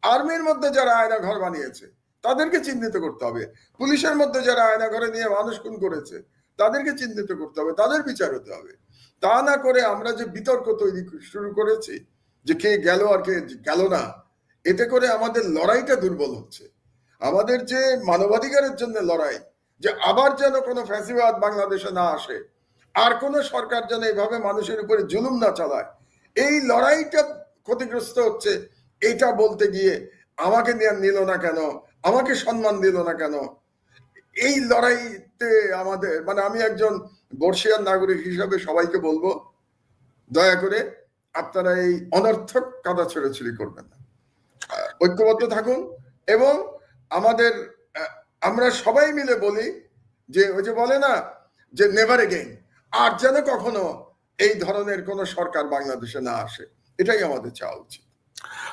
আর্মির মধ্যে যারা আয়নাঘর বানিয়েছে তাদেরকে চিহ্নিত করতে হবে, পুলিশের মধ্যে যারা আয়নাঘরে নিয়ে মানুষ খুন করেছে তাদেরকে চিহ্নিত করতে হবে, তাদের বিচার হতে হবে। তা না করে আমরা যে বিতর্ক তৈরি শুরু করেছি যে কে গেল আর কে গেল না, এতে করে আমাদের লড়াইটা দুর্বল হচ্ছে। আমাদের যে মানবাধিকারের জন্য লড়াই, যে আবার যেন কোনো ফ্যাসিবাদ বাংলাদেশে না আসে, আর কোনো সরকার যেন এইভাবে মানুষের উপরে জুলুম না চালায়, এই লড়াইটা ক্ষতিগ্রস্ত হচ্ছে। এটা বলতে গিয়ে আমাকে নিল না কেন, আমাকে সম্মান দিল না কেন, এই লড়াইতে আমাদের মানে আমি একজন বর্ষিয়ান নাগরিক হিসাবে সবাইকে বলবো, দয়া করে আপনারা এই অনর্থক কাদা ছেড়াছড়ি করবেন না, ঐক্যবদ্ধ থাকুন। এবং আমাদের আমরা সবাই মিলে বলি যে ওই যে বলে না যে নেভার এগেইন, আর যেন কখনো এই ধরনের কোন সরকার বাংলাদেশে না আসে, এটাই আমাদের চাওয়া উচিত।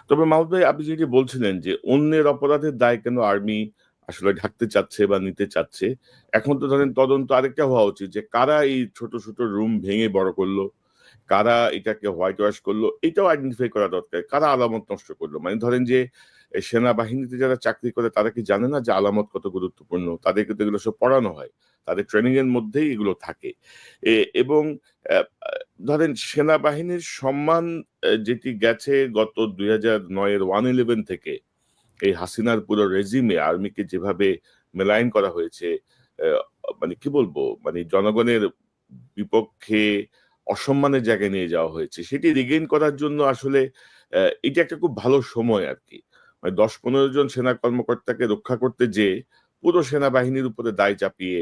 তবে মাহমুদ ভাই, আপনি যেটি বলছিলেন যে অন্যের অপরাধের দায় কেন আর্মি আসলে ঢাকতে চাচ্ছে বা নিতে চাচ্ছে, এখন তো ধরেন তদন্ত আরেকটা হওয়া উচিত যে কারা এই ছোট ছোট রুম ভেঙে বড় করলো, কারা এটাকে হোয়াইট ওয়াশ করলো, এটাও আইডেন্টিফাই করা দরকার। কারা আলামত নষ্ট করলো, মানে ধরেন যে সেনাবাহিনীতে যারা চাকরি করে তারা কি জানে না যে আলামত কত গুরুত্বপূর্ণ? তাদেরকে তো এগুলো সব পড়ানো হয়, তাদের ট্রেনিং এর মধ্যেই এগুলো থাকে। এবং ধরেন সেনাবাহিনীর সম্মান যেটি গেছে গত 2009-এর 1/11 থেকে, এই হাসিনার পুরো রেজিমে আর্মিকে যেভাবে মেলাইন করা হয়েছে, মানে কি বলবো, মানে জনগণের বিপক্ষে অসম্মানের জায়গায় নিয়ে যাওয়া হয়েছে, সেটি রিগেইন করার জন্য আসলে এটা একটা খুব ভালো সময় আর কি। মানে 10-15 জন সেনা কর্মকর্তাকে রক্ষা করতে যে পুরো সেনাবাহিনীর উপরে দায় চাপিয়ে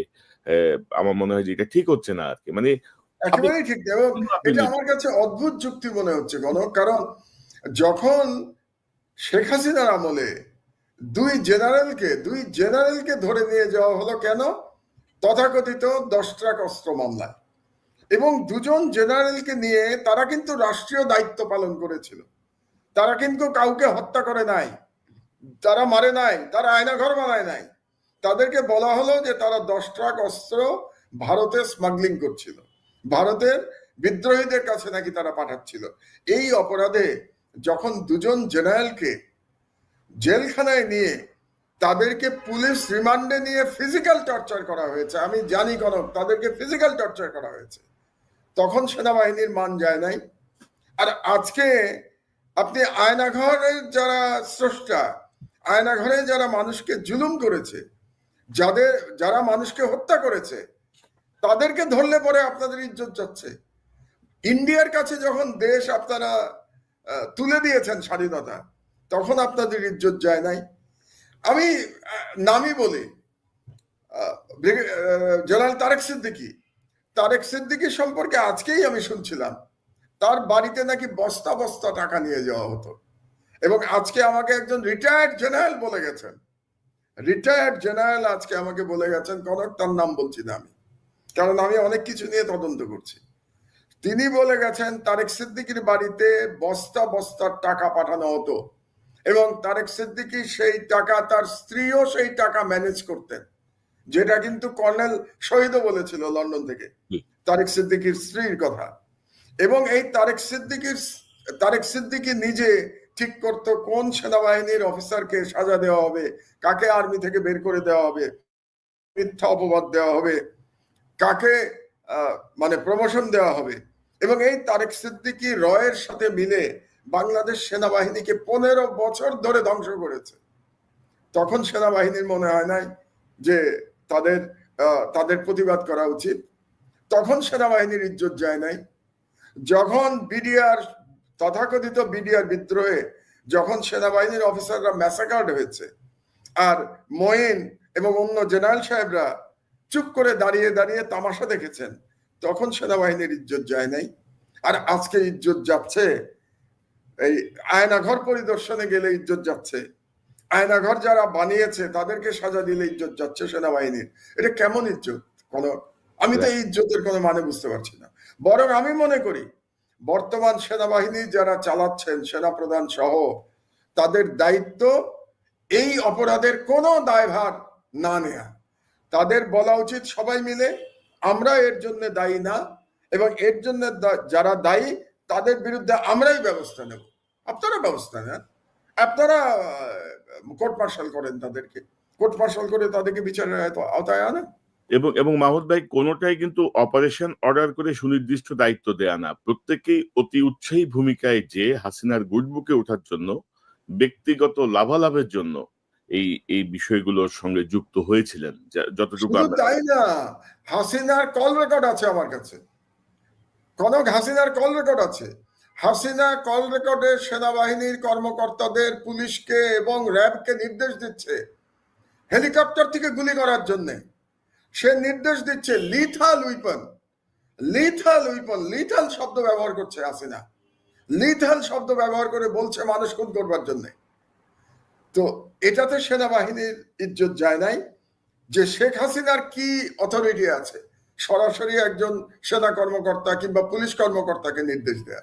আমার মনে হয় যে এটা ঠিক হচ্ছে না আর কি। মানে একেবারেই ঠিক। এবং এটা আমার কাছে অদ্ভুত যুক্তি মনে হচ্ছে গণক, কারণ যখন শেখ হাসিনার আমলে দুই জেনারেলকে ধরে নিয়ে যাওয়া হলো কেন? তথাকথিত 10 ট্রাক অস্ত্র মামলায়। এবং দুজন জেনারেলকে নিয়ে তারা কিন্তু রাষ্ট্রীয় দায়িত্ব পালন করেছিল, তারা কিন্তু কাউকে হত্যা করে নাই, তারা মারে নাই, তারা আয়নাঘর বানায় নাই। তাদেরকে বলা হলো যে তারা 10 ট্রাক অস্ত্র ভারতে স্মাগলিং করছিল, ভারতের বিদ্রোহীদের কাছে নাকি তারা পাঠাচ্ছিল। এই অপরাধে যখন দুজন জেনারেলকে জেলখানায় নিয়ে তাদেরকে পুলিশ রিমান্ডে নিয়ে ফিজিক্যাল টর্চার করা হয়েছে, আমি জানি কনক, তাদেরকে ফিজিক্যাল টর্চার করা হয়েছে, তখন সেনাবাহিনীর মান যায় নাই। আর আজকে আপনি আয়নাঘরের যারা স্রষ্টা, আয়নাঘরে যারা মানুষকে জুলুম করেছে, যারা মানুষকে হত্যা করেছে, তাদেরকে ধরলে পরে আপনাদের ইজ্জত যাচ্ছে। ইন্ডিয়ার কাছে যখন দেশ আপনারা তুলে দিয়েছেন স্বাধীনতা, তখন আপনাদের ইজ্জত যায় নাই। আমি নামই বলি, জেনারেল তারেক সিদ্দিকী সম্পর্কে আজকেই আমি শুনছিলাম তার বাড়িতে নাকি বস্তা বস্তা টাকা নিয়ে যাওয়া হতো। এবং আজকে আমাকে একজন রিটায়ার্ড জেনারেল আজকে আমাকে বলে গেছেন, কনক তার নাম বলছি না আমি, কারণ আমি অনেক কিছু নিয়ে তদন্ত করছি, তিনি বলে গেছেন তারেক সিদ্দিকীর বাড়িতে বস্তা বস্তা টাকা পাঠানো হতো, এবং তারেক সিদ্দিকী সেই টাকা, তার স্ত্রীও সেই টাকা ম্যানেজ করতেন, যেটা কিন্তু কর্নেল শহীদও বলেছিল লন্ডন থেকে, তারেক সিদ্দিকীর স্ত্রীর কথা। এবং এই তারেক সিদ্দিকীর তারেক সিদ্দিকী নিজে ঠিক করতো কোন সেনাবাহিনীর অফিসারকে সাজা দেওয়া হবে, কাকে আর্মি থেকে বের করে দেওয়া হবে, মিথ্যা অপবাদ দেওয়া হবে, কাকে মানে প্রমোশন দেওয়া হবে। এবং এই তারেক সিদ্দিকী রয়ের সাথে মিলে বাংলাদেশ সেনাবাহিনীকে 15 বছর ধরে ধ্বংস করেছে। তখন সেনাবাহিনীর মনে হয় নাই যে তাদের প্রতিবাদ করা উচিত। তখন সেনাবাহিনীর ইজ্জত যায় নাই। যখন বিডিআর, তথাকথিত বিডিআর বিদ্রোহে যখন সেনাবাহিনীর অফিসাররা ম্যাসাকার্ড হয়েছে, আর মঈন এবং অন্য জেনারেল সাহেবরা চুপ করে দাঁড়িয়ে দাঁড়িয়ে তামাশা দেখেছেন, তখন সেনাবাহিনীর ইজ্জত যায় নাই। আর আজকে ইজ্জত যাচ্ছে, এই আয়নাঘর পরিদর্শনে গেলে ইজ্জত যাচ্ছে, আয়নাঘর যারা বানিয়েছে তাদেরকে সাজা দিলে ইজ্জত যাচ্ছে সেনাবাহিনীর। এটা কেমন ইজ্জত? আমি তো এই ইজ্জতের কোনো মানে বুঝতে পারছি না। বরং আমি মনে করি বর্তমান সেনাবাহিনী যারা চালাচ্ছেন, সেনাপ্রধান সহ, তাদের দায়িত্ব এই অপরাধের কোনো দায়ভার না নেয়া। তাদের বলা উচিত সবাই মিলে, আমরা এর জন্য দায়ী না, এবং এর জন্য যারা দায়ী তাদের বিরুদ্ধে আমরাই ব্যবস্থা নেব। আপনারা ব্যবস্থা নেন, আপনারা কোর্ট মার্শাল করেন, তাদেরকে কোর্ট মার্শাল করে তাদেরকে বিচারের আওতায় আনেন। এবং মাহমুদ ভাই, কোনোটাই কিন্তু অপারেশন অর্ডার করে সুনির্দিষ্ট দায়িত্ব দেয়া না। প্রত্যেকেই অতি উৎসাহী ভূমিকায় যে হাসিনার গুডবুকে ওঠার জন্য, ব্যক্তিগত লাভালাভের জন্য এই বিষয়গুলোর সঙ্গে যুক্ত হয়েছিলেন। যতটুকু তাই না, হাসিনার কল রেকর্ড আছে আমার কাছে, কনক হাসিনার কল রেকর্ড আছে। হাসিনা কল রেকর্ডে সেনাবাহিনীর কর্মকর্তাদের, পুলিশকে এবং র্যাবকে নির্দেশ দিচ্ছে হেলিকপ্টার থেকে গুলি করার জন্য। সে নির্দেশ দিচ্ছে lethal weapon, lethal weapon, lethal শব্দ ব্যবহার করছে হাসিনা, লিথাল শব্দ ব্যবহার করে বলছে মানুষ খুন করবার জন্য। তো এটাতে সেনাবাহিনীর ইজ্জত যায় নাই। যে শেখ হাসিনার কি অথরিটি আছে সরাসরি একজন সেনা কর্মকর্তা কিংবা পুলিশ কর্মকর্তাকে নির্দেশ দেয়া?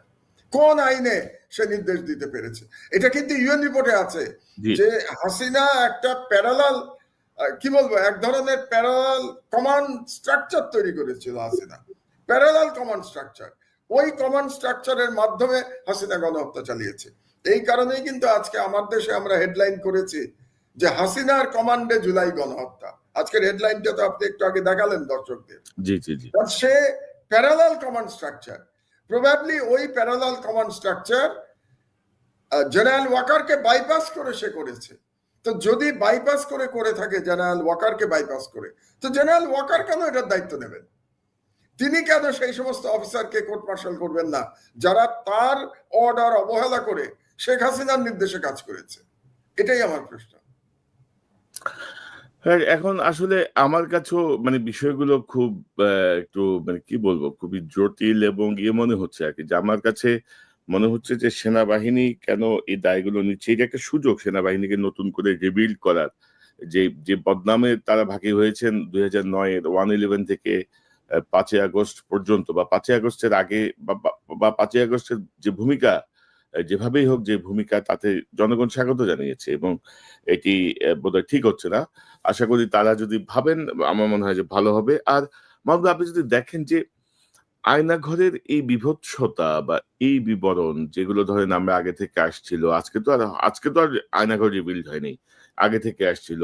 কোন আইনে সে নির্দেশ দিতে পেরেছে? এটা কিন্তু ইউএন রিপোর্টে আছে যে হাসিনা একটা প্যারালাল, কি বলবো, এক ধরনের প্যারালাল কমান্ড স্ট্রাকচার তৈরি করেছিল হাসিনা, প্যারালাল কমান্ড স্ট্রাকচার। ওই কমান্ড স্ট্রাকচারের মাধ্যমে হাসিনা গণহত্যা চালিয়েছে। এই কারণেই কিন্তু আজকে আমার দেশে আমরা হেডলাইন করেছি যে হাসিনার কমান্ডে জুলাই গণহত্যা। আজকের হেডলাইনটা তো আপনি একটু আগে দেখালেন দর্শকদের। জি জি জি। সে প্যারালাল কমান্ড স্ট্রাকচার, প্রবাবলি ওই প্যারালাল কমান্ড স্ট্রাকচার জেনারেল ওয়াকারকে বাইপাস করে সে করেছে। তো যদি বাইপাস করে থাকে, জেনারেল ওয়াকারকে বাইপাস করে, তো জেনারেল ওয়াকার কেন এটার দায়িত্ব নেবেন? তিনি কেন সেই সমস্ত অফিসারকে কোর্ট মার্শাল করবেন না যারা তার অর্ডার অবহেলা করে শেখ হাসিনার নির্দেশে কাজ করেছে? এটাই আমার প্রশ্ন। হ্যাঁ, এখন আসলে আমার কাছেও মানে বিষয়গুলো খুব একটু মানে কি বলবো, খুবই জটিল এবং মনে হচ্ছে আর কি। যে আমার কাছে মনে হচ্ছে যে সেনাবাহিনী কেন এই দায়গুলো নিচ্ছে। এটা একটা সুযোগ সেনাবাহিনীকে নতুন করে রিবিল্ড করার। যে বদনামে তারা ভাগী হয়েছেন 2009-এর 1/11 থেকে 5ই আগস্ট পর্যন্ত, বা 5ই আগস্টের আগে, বা 5ই আগস্টের যে ভূমিকা, যেভাবেই হোক যে ভূমিকা, তাতে জনগণ স্বাগত জানিয়েছে এবং এটি বোধহয় ঠিক হচ্ছে না। আশা করি তারা যদি ভাবেন, আমার মনে হয় যে ভালো হবে। আর মাহমুদ, আপনি যদি দেখেন যে আয়নাঘরের এই বিভৎসতা বা এই বিবরণ যেগুলো ধরেন আমরা আগে থেকে আসছিল, আজকে তো আর আয়নাঘর রিবিল্ড হয়নি, আগে থেকে আসছিল।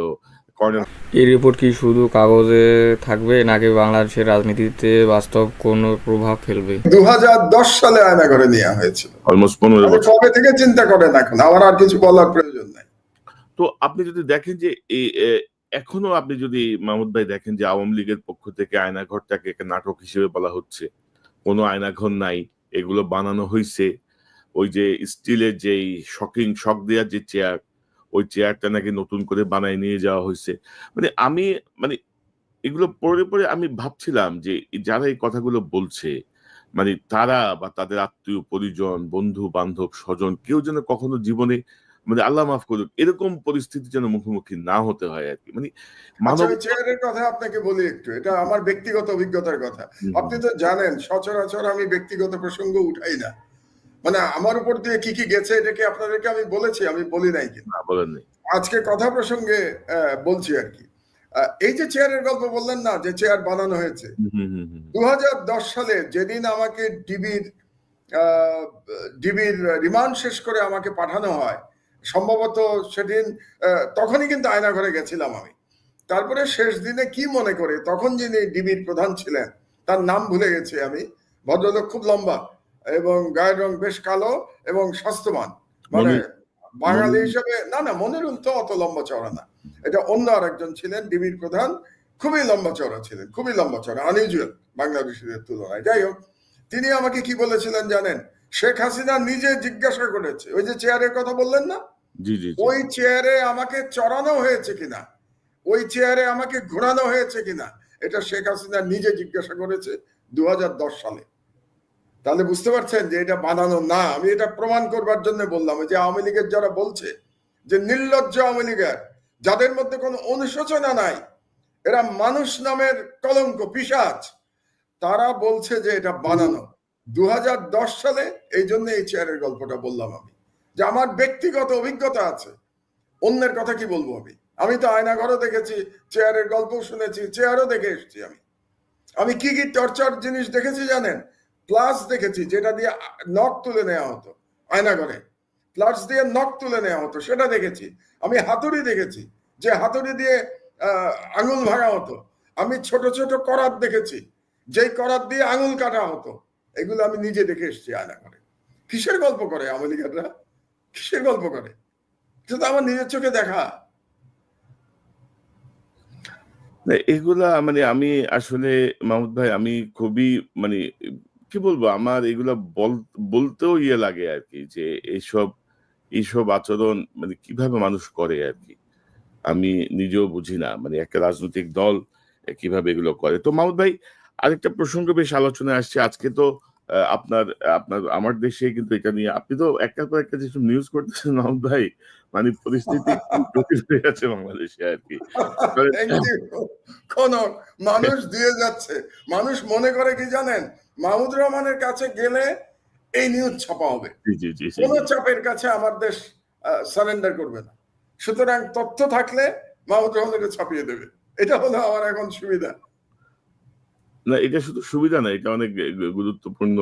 এই রিপোর্ট কি শুধু কাগজে থাকবে নাকি বাংলাদেশের রাজনীতিতে বাস্তব কোনো প্রভাব ফেলবে? 2010 সালে আয়নাঘরে নেওয়া হয়েছিল, অলমোস্ট 15 বছর। কবে থেকে চিন্তা করেন, এখন আমার আর কিছু বলার প্রয়োজন নাই। তো আপনি যদি দেখেন যে এখনো আপনি যদি মাহমুদ ভাই দেখেন যে আওয়ামী লীগের পক্ষ থেকে আয়নাঘরটাকে একটা নাটক হিসেবে বলা হচ্ছে। কোনো আয়নাঘর নাই, এগুলো বানানো হয়েছে। ওই যে স্টিলের যেই শক দেওয়ার যে চেয়ার, ওই চেয়ারটা নাকি নতুন করে বানায় নিয়ে যাওয়া হয়েছে। মানে এগুলো পড়ে আমি ভাবছিলাম যে যারা এই কথাগুলো বলছে, মানে তারা বা তাদের আত্মীয় পরিজন, বন্ধু বান্ধব, স্বজন, কেউ যেন কখনো জীবনে, মানে আল্লাহ মাফ করুক, এরকম পরিস্থিতি যেন মুখোমুখি না হতে হয় আর কি। মানে চেয়ারের কথা আপনাকে বলি একটু, এটা আমার ব্যক্তিগত অভিজ্ঞতার কথা। আপনি তো জানেন সচরাচর আমি ব্যক্তিগত প্রসঙ্গ উঠাই না। মানে আমার উপর দিয়ে কি কি গেছে এটাকে আপনাদেরকে আমি বলেছি, আমি বলি নাই কিন্তু আজকে কথা প্রসঙ্গে বলছি আর কি। এই যে চেয়ারের গল্প বললেন না, যে চেয়ার বানানো হয়েছে 2010 সালে, যেদিন আমাকে ডিবির ডিবির রিমান্ড শেষ করে আমাকে পাঠানো হয়, সম্ভবত সেদিন তখনই কিন্তু আয়নাঘরে গেছিলাম আমি। তারপরে শেষ দিনে কি মনে করে তখন যিনি ডিবির প্রধান ছিলেন, তার নাম ভুলে গেছি আমি, ভদ্রলোক খুব লম্বা এবং গায়ের রং বেশ কালো এবং স্বাস্থ্যবান, মানে বাঙালি হিসেবে, না না মনিরুল তো অত লম্বা চওড়া না, এটা অন্য আর একজন ছিলেন ডিবির প্রধান, খুবই লম্বা চওড়া ছিলেন, খুবই লম্বা চওড়া, আনইউজুয়াল বাংলাদেশিদের তুলনায়। যাই হোক, তিনি আমাকে কি বলেছিলেন জানেন? শেখ হাসিনা নিজে জিজ্ঞাসা করেছে, ওই যে চেয়ারের কথা বললেন না, জি জি, ওই চেয়ারে আমাকে চড়ানো হয়েছে কিনা, ওই চেয়ারে আমাকে ঘোরানো হয়েছে কিনা, এটা শেখ হাসিনা নিজে জিজ্ঞাসা করেছে 2010 সালে। তাহলে বুঝতে পারছেন যে এটা বানানো না। আমি এটা প্রমাণ করবার জন্য বললাম, যে আওয়ামী লীগের যারা বলছে যে নির্লজ্জ আওয়ামী লীগের, যাদের মধ্যে কোনো অনুশোচনা নাই, এরা মানুষ নামের কলঙ্ক, পিশাচ, তারা বলছে যে এটা বানানো। 2010 সালে এই জন্য এই চেয়ারের গল্পটা বললাম আমি, যে আমার ব্যক্তিগত অভিজ্ঞতা আছে, অন্যের কথা কি বলবো আমি। আমি তো আয়নাঘরও দেখেছি, চেয়ারের গল্প শুনেছি, চেয়ারও দেখে এসেছি আমি কি কি টর্চার জিনিস দেখেছি জানেন? প্লাস দেখেছি, যেটা দিয়ে নখ তুলে নেওয়া হতো আয়নাঘরে, প্লাস দিয়ে নখ তুলে নেওয়া হতো, সেটা দেখেছি আমি। হাতুড়ি দেখেছি, যে হাতুড়ি দিয়ে আঙুল ভাঙা হতো। আমি ছোট ছোট করাত দেখেছি, যেই করাত দিয়ে আঙুল কাটা হতো। এগুলো আমি নিজে দেখে এসেছি আয়নাঘরে। কিসের গল্প করে আওয়ামী লীগেররা, কিসের গল্প করে? সেটা আমার নিজের চোখে দেখা। এগুলা মানে আমি আসলে মাহমুদ ভাই, আমি খুবই মানে কি বলবো, আমার এগুলা বলতেও ইয়ে লাগে আর কি, যে এইসব এইসব আচরণ মানে কিভাবে মানুষ করে আর কি, আমি নিজেও বুঝি না, মানে একটা রাজনৈতিক দল কিভাবে এগুলো করে। তো মাহমুদ ভাই, আরেকটা প্রসঙ্গ বেশ আলোচনায় আসছে আজকে, তো আপনার আপনার আমার দেশে কিন্তু এটা নিয়ে আপনি তো একটার পর একটা যেসব নিউজ করতেছেন মাহমুদ ভাই, মানে পরিস্থিতি খুব জটিল হয়ে আছে বাংলাদেশে আর কি। কোন মানুষ দিয়ে যাচ্ছে, মানুষ মনে করে কি জানেন, মাহমুদুর রহমানের কাছে গেলে এই নিউজ ছাপা হবে, জি জি জি, কোন চাপের কাছে আমার দেশ সারেন্ডার করবে না। সুতরাং তথ্য থাকলে মাহমুদুর রহমানকে ছাপিয়ে দেবে, এটা হলো আমার এখন সুবিধা। না এটা শুধু সুবিধা না, এটা অনেক গুরুত্বপূর্ণ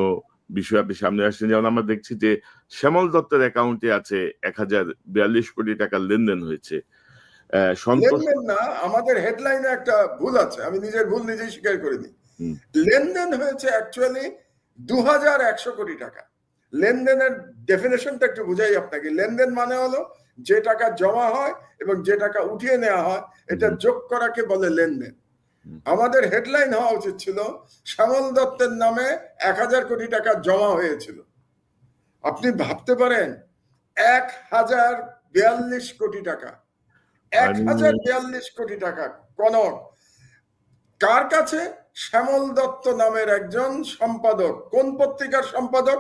বিষয় আপনি সামনে আসছেন। যেমন আমরা দেখছি যে শ্যামল দত্তের অ্যাকাউন্টে আছে 1042 কোটি টাকার লেনদেন হয়েছে। সন্তোষ, লেনদেন না, আমাদের হেডলাইনে একটা ভুল আছে, আমি নিজের ভুল নিজেই স্বীকার করে নিই। লেনদেন হয়েছে অ্যাকচুয়ালি 2100 কোটি টাকা। লেনদেনের ডেফিনেশনটা একটু বুঝাই আপনাকে। লেনদেন মানে হলো যে টাকা জমা হয় এবং যে টাকা উঠিয়ে নেওয়া হয়, এটা যোগ করাকে বলে লেনদেন। আমাদের হেডলাইন হওয়া উচিত ছিল শ্যামল দত্তের নামে 1000 কোটি টাকা জমা হয়েছিল। আপনি ভাবতে পারেন 1042 কোটি টাকা, 1042 কোটি টাকা কনক কার কাছে? শ্যামল দত্ত নামের একজন সম্পাদক। কোন পত্রিকার সম্পাদক?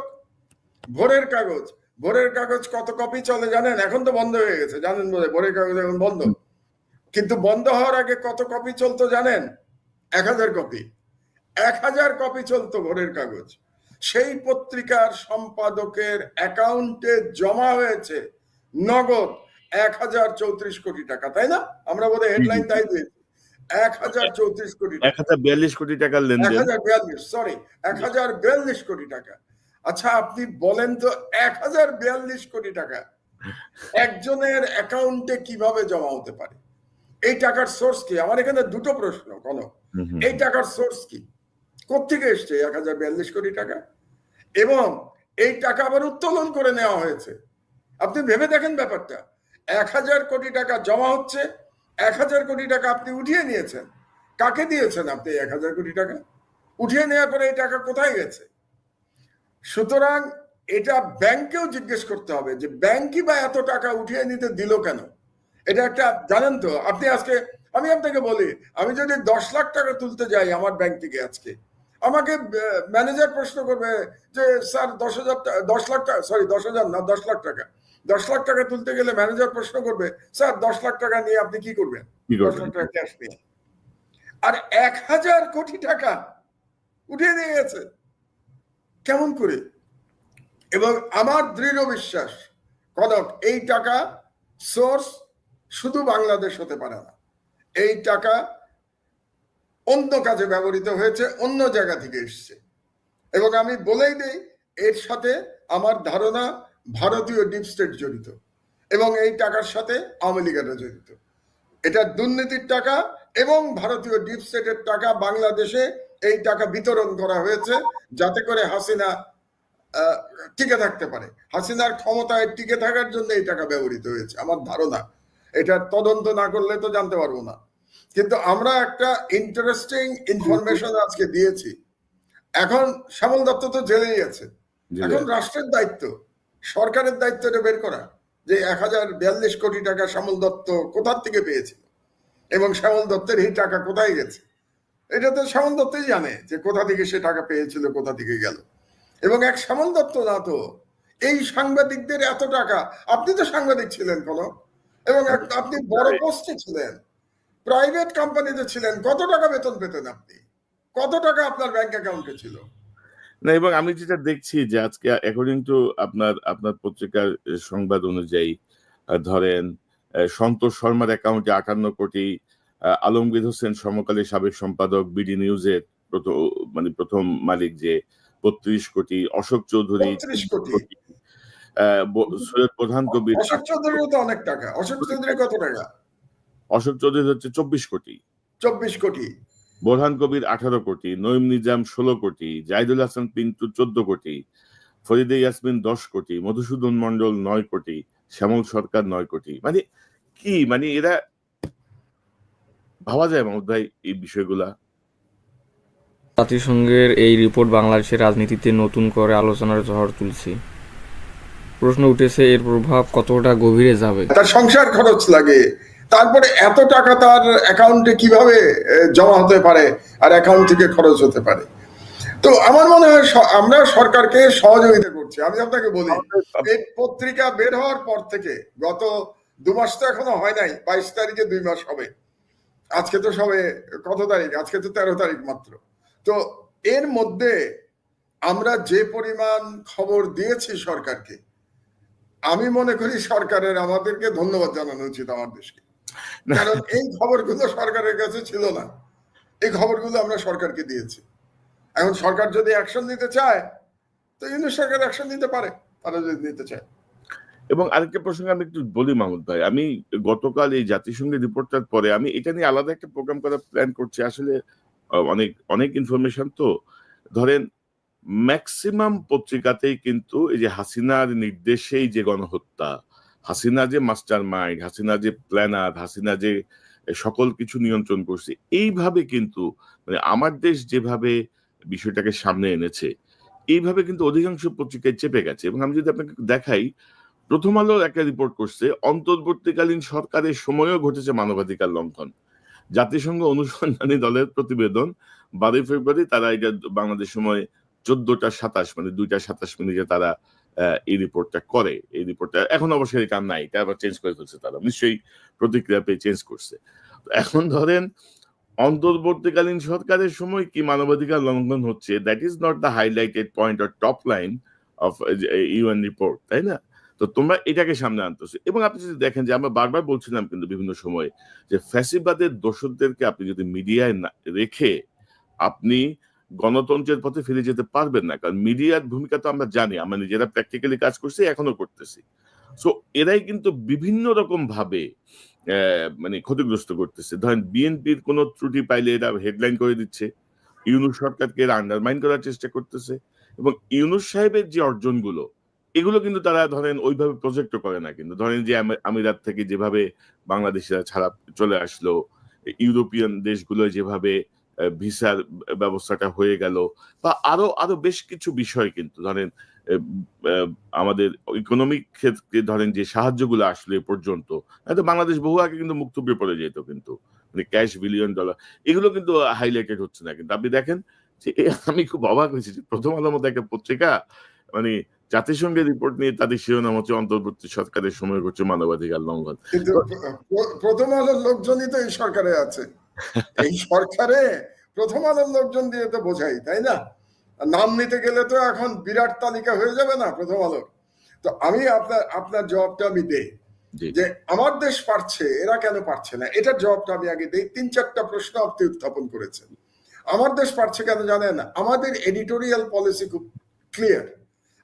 ভোরের কাগজ। ভোরের কাগজ কত কপি চলে জানেন? এখন তো বন্ধ হয়ে গেছে, জানেন বলে ভোরের কাগজ এখন বন্ধ, কিন্তু বন্ধ হওয়ার আগে কত কপি চলতো জানেন? 1000 কপি। 1000 কপি চলতো ভোরের কাগজ। সেই পত্রিকার সম্পাদকের অ্যাকাউন্টে জমা হয়েছে নগদ 1034 কোটি টাকা, তাই না? আমরা বোধহয় হেডলাইন তাই দিয়েছি, 1034 কোটি টাকা, 1042 কোটি টাকার লেনদেন। 1042, সরি, 1042 কোটি টাকা। আচ্ছা আপনি বলেন তো, 1042 কোটি টাকা একজনের অ্যাকাউন্টে কিভাবে জমা হতে পারে? এই টাকার সোর্স কি? আমার এখানে দুটো প্রশ্ন। কোন এই টাকার সোর্স কি? কোত্থেকে এসছে 1042 কোটি টাকা? এবং এই টাকা আবার উত্তোলন করে নেওয়া হয়েছে। আপনি ভেবে দেখেন ব্যাপারটা, 1000 কোটি টাকা জমা হচ্ছে, 1000 কোটি টাকা আপনি উঠিয়ে নিয়েছেন। কাকে দিয়েছেন আপনি 1000 কোটি টাকা? উঠিয়ে নেওয়ার পরে এই টাকা কোথায় গেছে? সুতরাং এটা ব্যাংকেও জিজ্ঞেস করতে হবে যে ব্যাংকই বা এত টাকা উঠিয়ে নিতে দিল কেন? এটা একটা, জানেন তো আপনি, আজকে আমি আপনাকে বলি, আমি যদি 10 লাখ টাকা তুলতে যাই আমার ব্যাংক থেকে আজকে, আমাকে ম্যানেজার প্রশ্ন করবে যে স্যার 10 লাখ টাকা, সরি 10,000 না, 10 লাখ টাকা, 10 লাখ টাকা তুলতে গেলে ম্যানেজার প্রশ্ন করবে, স্যার 10 লাখ টাকা নিয়ে আপনি কি করবেন? 10 লাখ টাকা ক্যাশ নিয়ে। আর 1000 কোটি টাকা উঠিয়ে নিয়ে গেছে, কেমন করে? এবং আমার দৃঢ় বিশ্বাস কনক, এই টাকা সোর্স শুধু বাংলাদেশ হতে পারে না, এই টাকা অন্য কাজে ব্যবহৃত হয়েছে, অন্য জায়গা থেকে এসছে। এবং আমি বলেই দিই, এর সাথে আমার ধারণা ভারতীয় ডিপ স্টেট জড়িত, এবং এই টাকার সাথে আওয়ামী লীগেরা জড়িত। এটা দুর্নীতির টাকা এবং ভারতীয় ডিপ স্টেটের টাকা বাংলাদেশে এই টাকা বিতরণ করা হয়েছে যাতে করে হাসিনা টিকে থাকতে পারে। হাসিনার ক্ষমতায় টিকে থাকার জন্য এই টাকা ব্যবহৃত হয়েছে আমার ধারণা। এটার তদন্ত না করলে তো জানতে পারবো না, কিন্তু আমরা একটা ইন্টারেস্টিং ইনফরমেশন আজকে দিয়েছি। এখন শ্যামল দত্ত তো জেলেই আছে, এখন রাষ্ট্রের দায়িত্ব, সরকারের দায়িত্ব এটা বের করা যে 1042 কোটি টাকা শ্যামল দত্ত কোথা থেকে পেয়েছিল এবং শ্যামল দত্তের এই টাকা কোথায় গেছে। এটা তো শ্যামল দত্তই জানে যে কোথা থেকে সে টাকা পেয়েছিল, কোথা থেকে গেল। এবং এক শ্যামল দত্ত না তো এই সাংবাদিকদের এত টাকা, আপনি তো সাংবাদিক ছিলেন কোনো, এবং আপনি বড় পোস্টে ছিলেন, প্রাইভেট কোম্পানিতে ছিলেন, কত টাকা বেতন পেতেন আপনি? কত টাকা আপনার ব্যাংক অ্যাকাউন্টে ছিল? না, এবং আমি যেটা দেখছি যে আজকে অ্যাকর্ডিং টু আপনার পত্রিকার সংবাদ অনুযায়ী ধরেন সন্তোষ শর্মার অ্যাকাউন্টে 58 কোটি, আলমগীর হোসেন সমকালী সাবেক সম্পাদক বিডি নিউজের প্রথম মালিক যে 32 কোটি, অশোক চৌধুরী 30 কোটি, সৈয়দ প্রধান কবির, অশোক চৌধুরীও তো অনেক টাকা। অশোক চৌধুরী কত টাকা? অশোক চৌধুরী হচ্ছে 24 কোটি, 24 কোটি, বোরহান কবির 18 কোটি, নঈম নিজাম 16 কোটি, জাহিদুল হাসান পিন্টু 14 কোটি, ফরিদে ইয়াসমিন 10 কোটি, মধুসূদন মন্ডল 9 কোটি, শ্যামল সরকার 9 কোটি। এরা ভাবা যায় মাহমুদ ভাই এই বিষয়গুলা? জাতিসংঘের এই রিপোর্ট বাংলাদেশের রাজনীতিতে নতুন করে আলোচনার ঝড় তুলছে। প্রশ্ন উঠেছে এর প্রভাব কতটা গভীরে যাবে। তার সংসার খরচ লাগে, তারপরে এত টাকা তার অ্যাকাউন্টে কিভাবে জমা হতে পারে আর অ্যাকাউন্ট থেকে খরচ হতে পারে। তো আমার মনে হয় আমরা সরকারকে সহযোগিতা করছি। আমি আপনাকে বলি, এই পত্রিকা বের হওয়ার পর থেকে গত 2 মাস তো এখনো হয় নাই, 22 তারিখে 2 মাস হবে। আজকে তো সবে কত তারিখ? আজকে তো 13 তারিখ মাত্র। তো এর মধ্যে আমরা যে পরিমাণ খবর দিয়েছি সরকারকে, আমি মনে করি সরকারের আমাদেরকে ধন্যবাদ জানানো উচিত আমার দেশকে, কারণ এই খবরগুলো সরকারের কাছে ছিল না। এই খবরগুলো আমরা সরকারকে দিয়েছি। এখন সরকার যদি অ্যাকশন নিতে চায় তো ইউনিট সরকার অ্যাকশন নিতে পারে, তারা যদি নিতে চায়। এবং আরেকটা প্রসঙ্গে আমি একটু বলি মাহমুদ ভাই, আমি গতকাল এই জাতিসংঘের রিপোর্টটার পরে আমি এটা নিয়ে আলাদা একটা প্রোগ্রাম করার প্ল্যান করছি। আসলে অনেক অনেক ইনফরমেশন তো, ধরেন ম্যাক্সিমাম পত্রিকাতেই কিন্তু এই যে হাসিনার নির্দেশেই যে গণহত্যা, হাসিনা যে মাস্টার মাইন্ড, হাসিনা যে প্ল্যানার, হাসিনা যে সকল কিছু নিয়ন্ত্রণ করছে, এইভাবে কিন্তু আমার দেশ যেভাবে বিষয়টাকে সামনে এনেছে, এইভাবে কিন্তু অধিকাংশ পত্রিকায় চেপে গেছে। এবং আমি যদি আপনাকে দেখাই, প্রথম আলো একটা রিপোর্ট করছে অন্তর্বর্তীকালীন সরকারের সময়ও ঘটেছে মানবাধিকার লঙ্ঘন। জাতিসংঘ অনুসন্ধানী দলের প্রতিবেদন 12 ফেব্রুয়ারি, তারা এটা বাংলাদেশ সময় 14:27 2:27 তারা এই রিপোর্টটা করে। এই রিপোর্টটা এখন অবশ্যই কাম নাই, এটা আবার চেঞ্জ করে ফেলছে, তারা নিশ্চয়ই প্রতিক্রিয়া পেয়ে চেঞ্জ করছে। এখন ধরেন অন্তর্বর্তীকালীন সরকারের সময় কি মানবাধিকার লঙ্ঘন হচ্ছে, that is not the highlighted point or top line of UN report, তাই না? তো তোমরা এটাকে সামনে আনতেছো। এবং আপনি যদি দেখেন যে আমরা বারবার বলছিলাম কিন্তু বিভিন্ন সময়ে যে ফ্যাসিবাদের দোষরদেরকে আপনি যদি মিডিয়ায় রেখে আপনি গণতন্ত্রের পথে ফিরে যেতে পারবেন না, কারণ মিডিয়ার ভূমিকা তো আমরা জানি, আমরা নিজেরা প্র্যাকটিক্যালি কাজ করছি, এখনো করতেছি। সো এরাই কিন্তু বিভিন্ন রকম ভাবে ক্ষতিগ্রস্ত করতেছে। ধরেন বিএনপির কোনো ত্রুটি পাইলে এরা হেডলাইন করে দিচ্ছে, ইউনূস সরকারকে এরা আন্ডারমাইন করার চেষ্টা করতেছে। এবং ইউনূস সাহেবের যে অর্জনগুলো, এগুলো কিন্তু তারা ধরেন ওইভাবে প্রজেক্ট করে না। কিন্তু ধরেন যে আমিরাত থেকে যেভাবে বাংলাদেশিরা ছাড়া চলে আসলো, ইউরোপিয়ান দেশগুলো যেভাবে ভিসার ব্যবস্থাটা হয়ে গেল, বা আরো আরো বেশ কিছু বিষয় কিন্তু ধরেন আমাদের ইকোনমিক ক্ষেত্রে ধরেন যে সাহায্যগুলো আসলে পর্যন্ত, বাংলাদেশ বহু আগে কিন্তু মুক্তব্য পড়ে যেত, কিন্তু ক্যাশ $1 বিলিয়ন, এগুলো কিন্তু হাইলাইটেড হচ্ছে না। কিন্তু আপনি দেখেন যে আমি খুব অবাক হয়েছি যে প্রথম আলোর মতো একটা পত্রিকা জাতিসংঘের রিপোর্ট নিয়ে তাদের শিরোনাম হচ্ছে অন্তর্বর্তী সরকারের সময় করছে মানবাধিকার লঙ্ঘন। কিন্তু প্রথম আলোর লোকজনই তো এই সরকারে আছে। এই সরকারে প্রথম আলোর লোকজন দিয়ে তো বোঝাই, তাই না? নাম নিতে গেলে তো এখন বিরাট তালিকা হয়ে যাবে না প্রথম আলোর। তো আমি আপনার জবাবটা আমি দেই যে আমার দেশ পারছে, এরা কেন পারছে না, এটার জবাবটা আমি আগে দেই। 3-4টা প্রশ্ন আপনি উত্থাপন করেছেন। আমার দেশ পারছে কেন জানেন? আমাদের এডিটোরিয়াল পলিসি খুব ক্লিয়ার।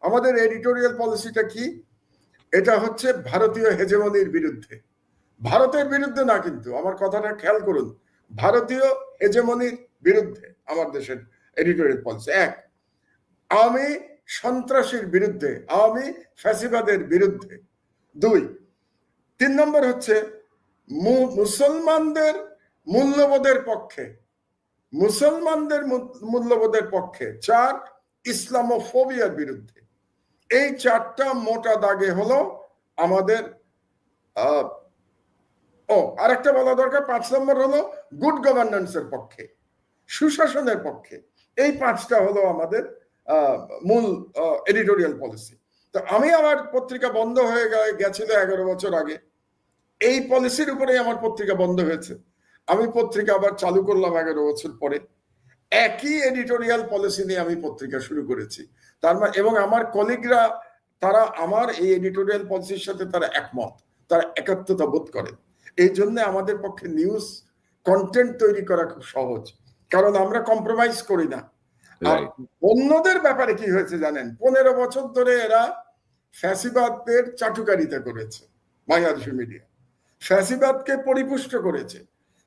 আমাদের এডিটোরিয়াল পলিসিটা কি? এটা হচ্ছে ভারতীয় হেজেমনির বিরুদ্ধে। ভারতের বিরুদ্ধে না, কিন্তু আমার কথাটা খেয়াল করুন, ভারতীয় হেজেমনির বিরুদ্ধে আমার দেশের এডিটোরিয়াল পলিসি। এক, আওয়ামী সন্ত্রাসীর বিরুদ্ধে, আওয়ামী ফ্যাসিবাদের বিরুদ্ধে। দুই, 3 নম্বর হচ্ছে মুসলমানদের মূল্যবোধের পক্ষে, মুসলমানদের মূল্যবোধের পক্ষে। 4, ইসলামোফোবিয়ার বিরুদ্ধে। এই 4টা মোটা দাগে হলো আমাদের আরেকটা বলা দরকার, 5 নম্বর হলো গুড গভর্নেন্সের পক্ষে, সুশাসনের পক্ষে। এই 5টা হলো আমাদের মূল এডিটোরিয়াল পলিসি। তো আমি আমার পত্রিকা বন্ধ হয়ে গেছিল 11 বছর আগে, এই পলিসির উপরেই আমার পত্রিকা বন্ধ হয়েছে। আমি পত্রিকা আবার চালু করলাম 11 বছর পরে, একই এডিটোরিয়াল পলিসি নিয়ে আমি পত্রিকা শুরু করেছি। এবং আমার কলিগরা, তারা আমার এই এডিটোরিয়াল পলিসির সাথে তারা একমত, তারা একাত্মতা বোধ করেন। এই জন্য আমাদের পক্ষে নিউজ কন্টেন্ট তৈরি করা খুব সহজ, কারণ আমরা কম্প্রোমাইজ করি না। আর অন্যদের ব্যাপারে কি হয়েছে জানেন, 15 বছর ধরে এরা ফ্যাসিবাদের চাটুকারিতা করেছে। বাংলাদেশের মিডিয়া ফ্যাসিবাদকে পরিপুষ্ট করেছে,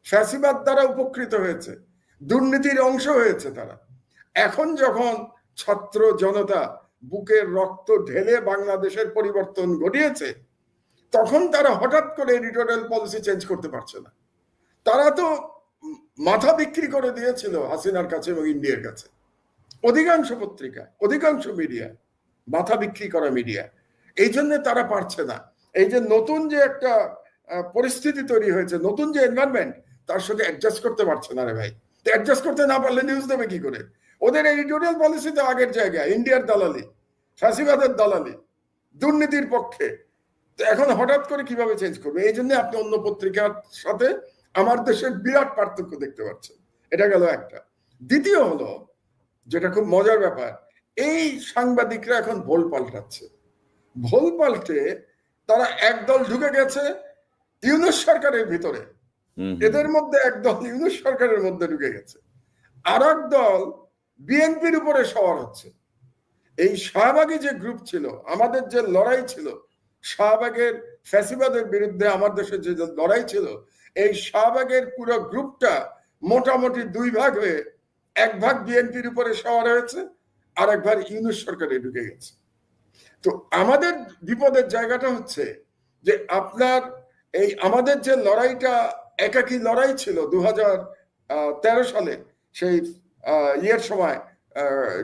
ফ্যাসিবাদ দ্বারা উপকৃত হয়েছে, দুর্নীতির অংশ হয়েছে তারা। এখন যখন ছাত্র জনতা বুকের রক্ত ঢেলে বাংলাদেশের পরিবর্তন ঘটিয়েছে, তখন তারা হঠাৎ করে এডিটোরিয়াল পলিসি চেঞ্জ করতে পারছে না। তারা তো মাথা বিক্রি করে দিয়েছিল হাসিনার কাছে এবং ইন্ডিয়ার কাছে। অধিকাংশ পত্রিকা, অধিকাংশ মিডিয়া মাথা বিক্রি করা মিডিয়া। এই জন্য তারা পারছে না। এই যে নতুন যে একটা পরিস্থিতি তৈরি হয়েছে, নতুন যে এনভায়রনমেন্ট, তার সাথে অ্যাডজাস্ট করতে পারছে না রে ভাই। অ্যাডজাস্ট করতে না পারলে নিউজ দেবে কি করে? ওদের এডিটোরিয়াল পলিসি তো আগের জায়গায়, ইন্ডিয়ার দালালি, ফ্যাসিবাদের দালালি, দুর্নীতির পক্ষে। তো এখন হঠাৎ করে কিভাবে চেঞ্জ করবে? এই জন্য আপনি অন্য পত্রিকার সাথে আমার দেশের বিরাট পার্থক্য দেখতে পাচ্ছেন। এটা গেল একটা। দ্বিতীয় হলো, যেটা খুব মজার ব্যাপার, এই সাংবাদিকরা এখন ভোল পাল্টাচ্ছে। ভোল পাল্টে তারা একদল ঢুকে গেছে ইউনূস সরকারের ভিতরে, এদের মধ্যে একদল ইউনূস সরকারের মধ্যে ঢুকে গেছে, আর এক দল বিএনপির উপরে সওয়ার হচ্ছে। এই শাহবাগী যে গ্রুপ ছিল, আমাদের যে লড়াই ছিল, শাহবাগের ফ্যাসিবাদের বিরুদ্ধে আমার দেশে যে লড়াই ছিল, এই শাহবাগের পুরো গ্রুপটা মোটামুটি 2 ভাগ হয়ে, এক ভাগ বিএনপির উপরে সওয়ার হয়েছে, আর এক ভাগ ইউনূস সরকারে ঢুকে গেছে। তো আমাদের বিপদের জায়গাটা হচ্ছে যে আপনার এই আমাদের যে লড়াইটা একাকী লড়াই ছিল 2013 সালে, সেই ইয়ের সময়,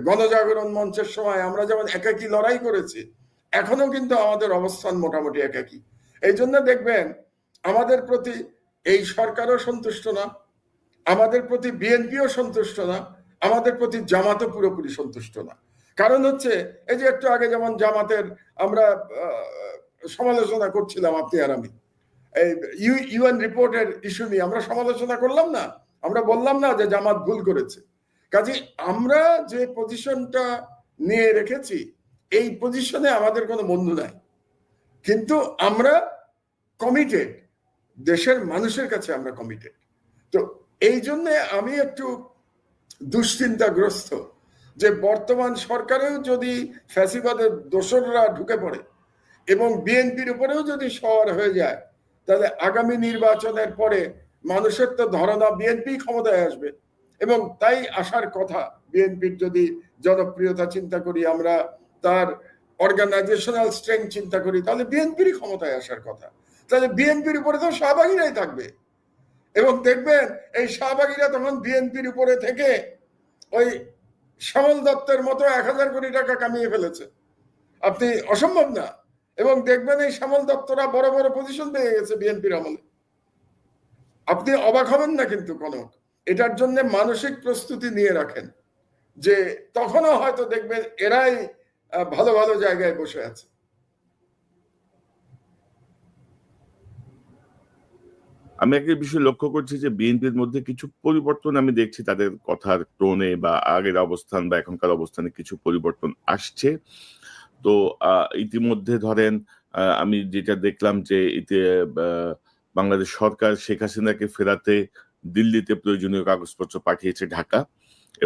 গণজাগরণ মঞ্চের সময় আমরা যেমন একাকী লড়াই করেছি, এখনো কিন্তু আমাদের অবস্থান মোটামুটি একাকী। এই জন্য দেখবেন আমাদের প্রতি এই সরকারও সন্তুষ্ট না, আমাদের প্রতি বিএনপিও সন্তুষ্ট না, আমাদের প্রতি জামাতও পুরোপুরি সন্তুষ্ট না। কারণ হচ্ছে এই যে একটু আগে যেমন জামাতের আমরা সমালোচনা করছিলাম, আপনি আর আমি, এই ইউএন রিপোর্টের ইস্যু নিয়ে আমরা সমালোচনা করলাম না, আমরা বললাম না যে জামাত ভুল করেছে। কাজে আমরা যে পজিশনটা নিয়ে রেখেছি, এই পজিশনে আমাদের কোনো বন্ধু নাই, কিন্তু আমরা কমিটেড, দেশের মানুষের কাছে আমরা কমিটেড। তো এই জন্য আমি একটু দুশ্চিন্তাগ্রস্ত যে বর্তমান সরকারেও যদি ফ্যাসিবাদের দোসররা ঢুকে পড়ে এবং বিএনপির উপরেও যদি সওয়ার হয়ে যায়, তাহলে আগামী নির্বাচনের পরে মানুষের তো ধারণা বিএনপি ক্ষমতায় আসবে, এবং তাই আসার কথা। বিএনপির যদি জনপ্রিয়তা চিন্তা করি, আমরা তার অর্গানাইজেশনাল স্ট্রেংথ চিন্তা করি, তাহলে বিএনপিরই ক্ষমতায় আসার কথা। তাহলে বিএনপির উপরে তো শাহবাগীরাই থাকবে, এবং দেখবেন এই শাহবাগীরা তখন বিএনপির উপরে থেকে ওই শ্যামল দত্তের মতো 1000 কোটি টাকা কামিয়ে ফেলেছে। আপনি অসম্ভব না। এবং দেখবেন এই শ্যামল দত্তরা বড় বড় পজিশন পেয়ে গেছে বিএনপির আমলে। আপনি অবাক হবেন না কিন্তু কনক, এটার জন্য মানসিক প্রস্তুতি নিয়ে রাখেন যে তখনও হয়তো দেখবেন এরাই ভালো ভালো জায়গায় বসে আছে। আমি একটা বিষয় লক্ষ্য করছি যে বিএনপির মধ্যে কিছু পরিবর্তন আমি দেখছি, তাদের কথার টোনে বা আগের অবস্থান বা এখনকার অবস্থানে কিছু পরিবর্তন আসছে। তো ইতিমধ্যে ধরেন আমি যেটা দেখলাম যে বাংলাদেশ সরকার শেখ হাসিনাকে ফেরাতে দিল্লিতে প্রয়োজনীয় কাগজপত্র পাঠিয়েছে ঢাকা,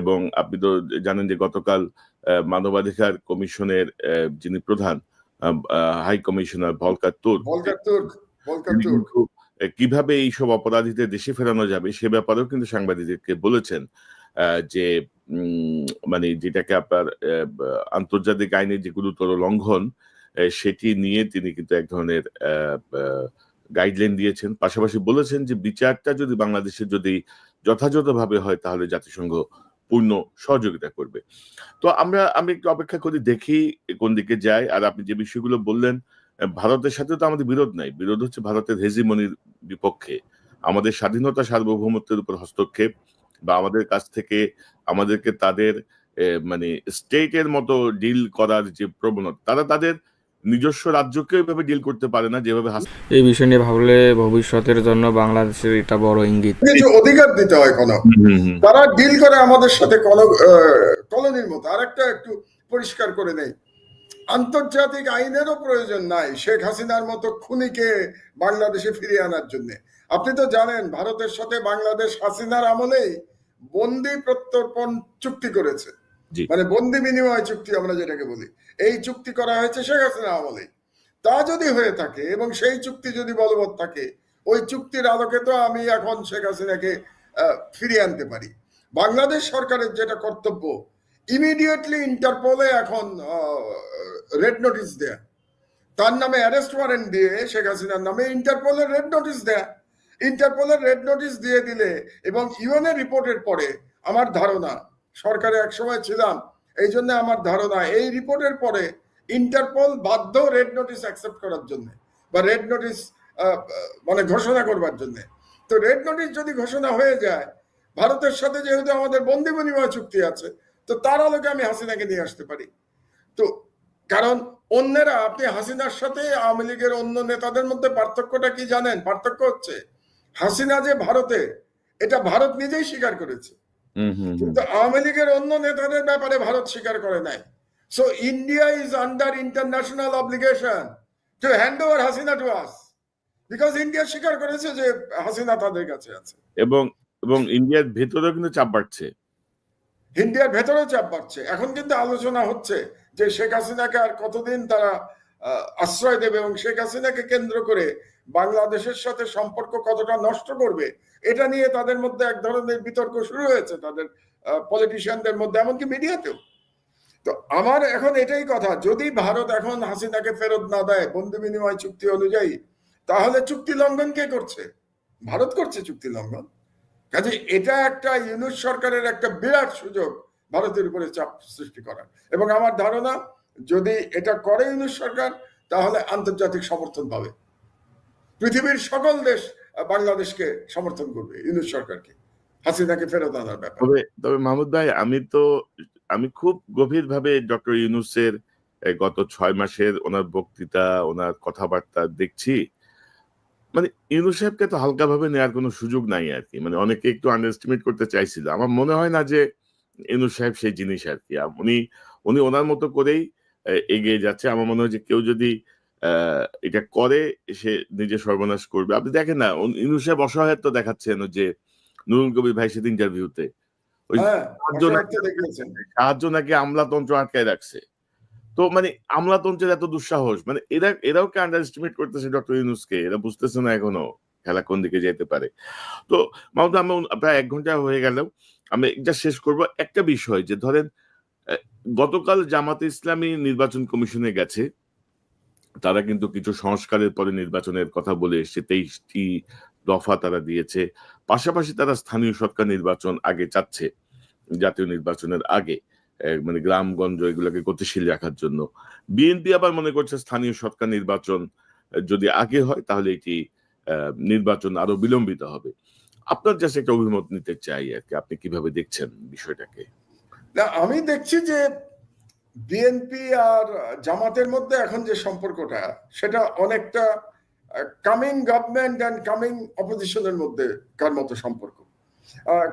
এবং আপনি তো জানেন যে গতকাল মানবাধিকার কমিশনের যিনি প্রধান high commissioner Volker Turk Volker Turk তিনি কিন্তু কিভাবে এইসব অপরাধীদের দেশে ফেরানো যাবে সে ব্যাপারেও কিন্তু সাংবাদিকদেরকে বলেছেন যে মানে যেটাকে আপনার আন্তর্জাতিক আইনের যে গুরুতর লঙ্ঘন সেটি নিয়ে তিনি কিন্তু এক ধরনের গাইডলাইন দিয়েছেন, পাশাপাশি বলেছেন যে বিচারটা যদি বাংলাদেশে যদি যথাযথভাবে হয় তাহলে জাতিসংঘ পূর্ণ সহযোগিতা করবে। তো আমি একটু অপেক্ষা করি, দেখি কোন দিকে যায়। আর আপনি যে বিষয়গুলো বললেন, ভারতের সাথে তো আমাদের বিরোধ নাই, বিরোধ হচ্ছে ভারতের হেজিমনির বিপক্ষে, আমাদের স্বাধীনতা সার্বভৌমত্বের উপর হস্তক্ষেপ বা আমাদের কাছ থেকে আমাদেরকে তাদের মানে স্টেটের মতো ডিল করার যে প্রবণতা, তারা তাদের নিজস্ব রাজ্যকে ওইভাবে ডিল করতে পারে না যেভাবে এই বিষয় নিয়ে ভাবলে ভবিষ্যতের জন্য বাংলাদেশের এটা বড় ইঙ্গিত। কিছু অধিকার দিতে হয় কোনো, তারা ডিল করে আমাদের সাথে কলোনির মতো। আর একটা একটু পরিষ্কার করে নেই, আন্তর্জাতিক আইনেরও প্রয়োজন নাই শেখ হাসিনার মতো খুনিকে বাংলাদেশে ফিরিয়ে আনার জন্য। আপনি তো জানেন ভারতের সাথে বাংলাদেশ হাসিনার আমলেই বন্দি প্রত্যর্পণ চুক্তি করেছে, মানে বন্দি বিনিময় চুক্তি আমরা যেটাকে বলি, এই চুক্তি করা হয়েছে শেখ হাসিনা আমলেই। তা যদি হয়ে থাকে এবং সেই চুক্তি যদি বলবৎ থাকে, ওই চুক্তির আলোকে তো আমি এখন শেখ হাসিনাকে ফিরিয়ে আনতে পারি। বাংলাদেশ সরকারের যেটা কর্তব্য, ইমিডিয়েটলি ইন্টারপোলে এখন রেড নোটিশ দেয়া, তার নামে অ্যারেস্ট ওয়ারেন্ট দিয়ে শেখ হাসিনার নামে ইন্টারপোলের রেড নোটিশ দেয়া। ইন্টারপোলের রেড নোটিশ দিয়ে দিলে এবং ইউএনএ রিপোর্টের পরে, আমার ধারণা, সরকারে একসময় ছিলাম এই জন্য আমার ধারণা, এই রিপোর্টের পরে ইন্টারপোল বাধ্য রেড নোটিশ অ্যাকসেপ্ট করার জন্য বা রেড নোটিশ মানে ঘোষণা করবার জন্য। তো রেড নোটিশ যদি ঘোষণা হয়ে যায়, ভারতের সাথে যেহেতু আমাদের বন্দি বিনিময় চুক্তি আছে, তো তার আলোকে আমি হাসিনাকে নিয়ে আসতে পারি। তো কারণ অন্যেরা, আপনি হাসিনার সাথে আওয়ামী লীগের অন্য নেতাদের মধ্যে পার্থক্যটা কি জানেন? পার্থক্য হচ্ছে হাসিনা যে ভারতে, এটা ভারত নিজেই স্বীকার করেছে, কিন্তু আওয়ামী লীগের অন্য নেতাদের ব্যাপারে ভারত স্বীকার করে নাই। So India is under international obligation to hand over Hasina to us, because India স্বীকার করেছে যে হাসিনা তাদের কাছে আছে। এবং ইন্ডিয়ার ভেতরেও কিন্তু চাপ বাড়ছে, ইন্ডিয়ার ভেতরেও চাপ বাড়ছে। এখন কিন্তু আলোচনা হচ্ছে যে শেখ হাসিনাকে আর কতদিন তারা আশ্রয় দেবে এবং শেখ হাসিনাকে কেন্দ্র করে বাংলাদেশের সাথে সম্পর্ক কতটা নষ্ট করবে, এটা নিয়ে তাদের মধ্যে এক ধরনের বিতর্ক শুরু হয়েছে, তাদের পলিটিশিয়ানদের মধ্যে, এমনকি মিডিয়াতেও। তো আমার এখন এটাই কথা, যদি ভারত এখন হাসিনাকে ফেরত না দেয় বন্দি বিনিময় চুক্তি অনুযায়ী, তাহলে চুক্তি লঙ্ঘন কে করছে? ভারত করছে চুক্তি লঙ্ঘন। কাজে এটা একটা ইউনূস সরকারের একটা বিরাট সুযোগ ভারতের উপরে চাপ সৃষ্টি করার। এবং আমার ধারণা যদি এটা করে ইউনূস সরকার, তাহলে আন্তর্জাতিক সমর্থন পাবে, পৃথিবীর সকল দেশ বাংলাদেশকে সমর্থন করবে ইউনূস সরকারকে হাসিনাকে ফেরত আনার ব্যাপারে। তবে মাহমুদ ভাই, আমি খুব গভীরভাবে ডক্টর ইউনূসের গত 6 মাসের ওনার বক্তৃতা, ওনার কথাবার্তা দেখছি। মানে ইউনূস সাহেবকে তো হালকাভাবে নেওয়ার কোনো সুযোগ নাই আর কি। মানে অনেকে একটু আন্ডারএস্টিমেট করতে চাইছিল। আমার মনে হয় না যে ইউনূস সাহেব সেই জিনিস আর কি। উনি ওনার মতো করেই এগিয়ে যাচ্ছে। আমার মনে হয় যে কেউ যদি এটা করে, সে নিজে সর্বনাশ করবে। আপনি দেখেন না, ইউনূস সাহেব অসহায়ত্ব দেখাচ্ছেন যে নুরুল কবির ভাই সেদিন ইন্টারভিউতে ওই সাহায্য নাকি আমলাতন্ত্র আটকায় রাখছে। তো মানে আমলাতন্ত্রের এত দুঃসাহস, মানে এরাও কে আন্ডারএস্টিমেট করতেছে ডক্টর ইউনূসকে, এরা বুঝতেছে না এখনো খেলা কোন দিকে যেতে পারে। তো মাহমুদ, আমি প্রায় 1 ঘন্টা হয়ে গেল, আমি এটা শেষ করব। একটা বিষয় যে ধরেন গতকাল জামাতে ইসলামী নির্বাচন কমিশনে গেছে, তারা কিন্তু কিছু সংস্কারের পরে নির্বাচনের কথা বলে এসছে, 23টি দফা তারা দিয়েছে। পাশাপাশি তারা স্থানীয় সরকার নির্বাচন আগে চাচ্ছে, জাতীয় নির্বাচনের আগে, মানে গ্রামগঞ্জ এগুলোকে গতিশীল রাখার জন্য। বিএনপি আবার মনে করছে স্থানীয় সরকার নির্বাচন যদি আগে হয় তাহলে এটি নির্বাচন আরো বিলম্বিত হবে। আপনার জাস্ট একটা অভিমত নিতে চাই আর কি, আপনি কিভাবে দেখছেন বিষয়টাকে? না, আমি দেখছি যে বিএনপি আর জামাতের মধ্যে এখন যে সম্পর্কটা, সেটা অনেকটা কামিং গভর্নমেন্ট এন্ড কামিং অপোজিশনের মধ্যে কার মতো সম্পর্ক।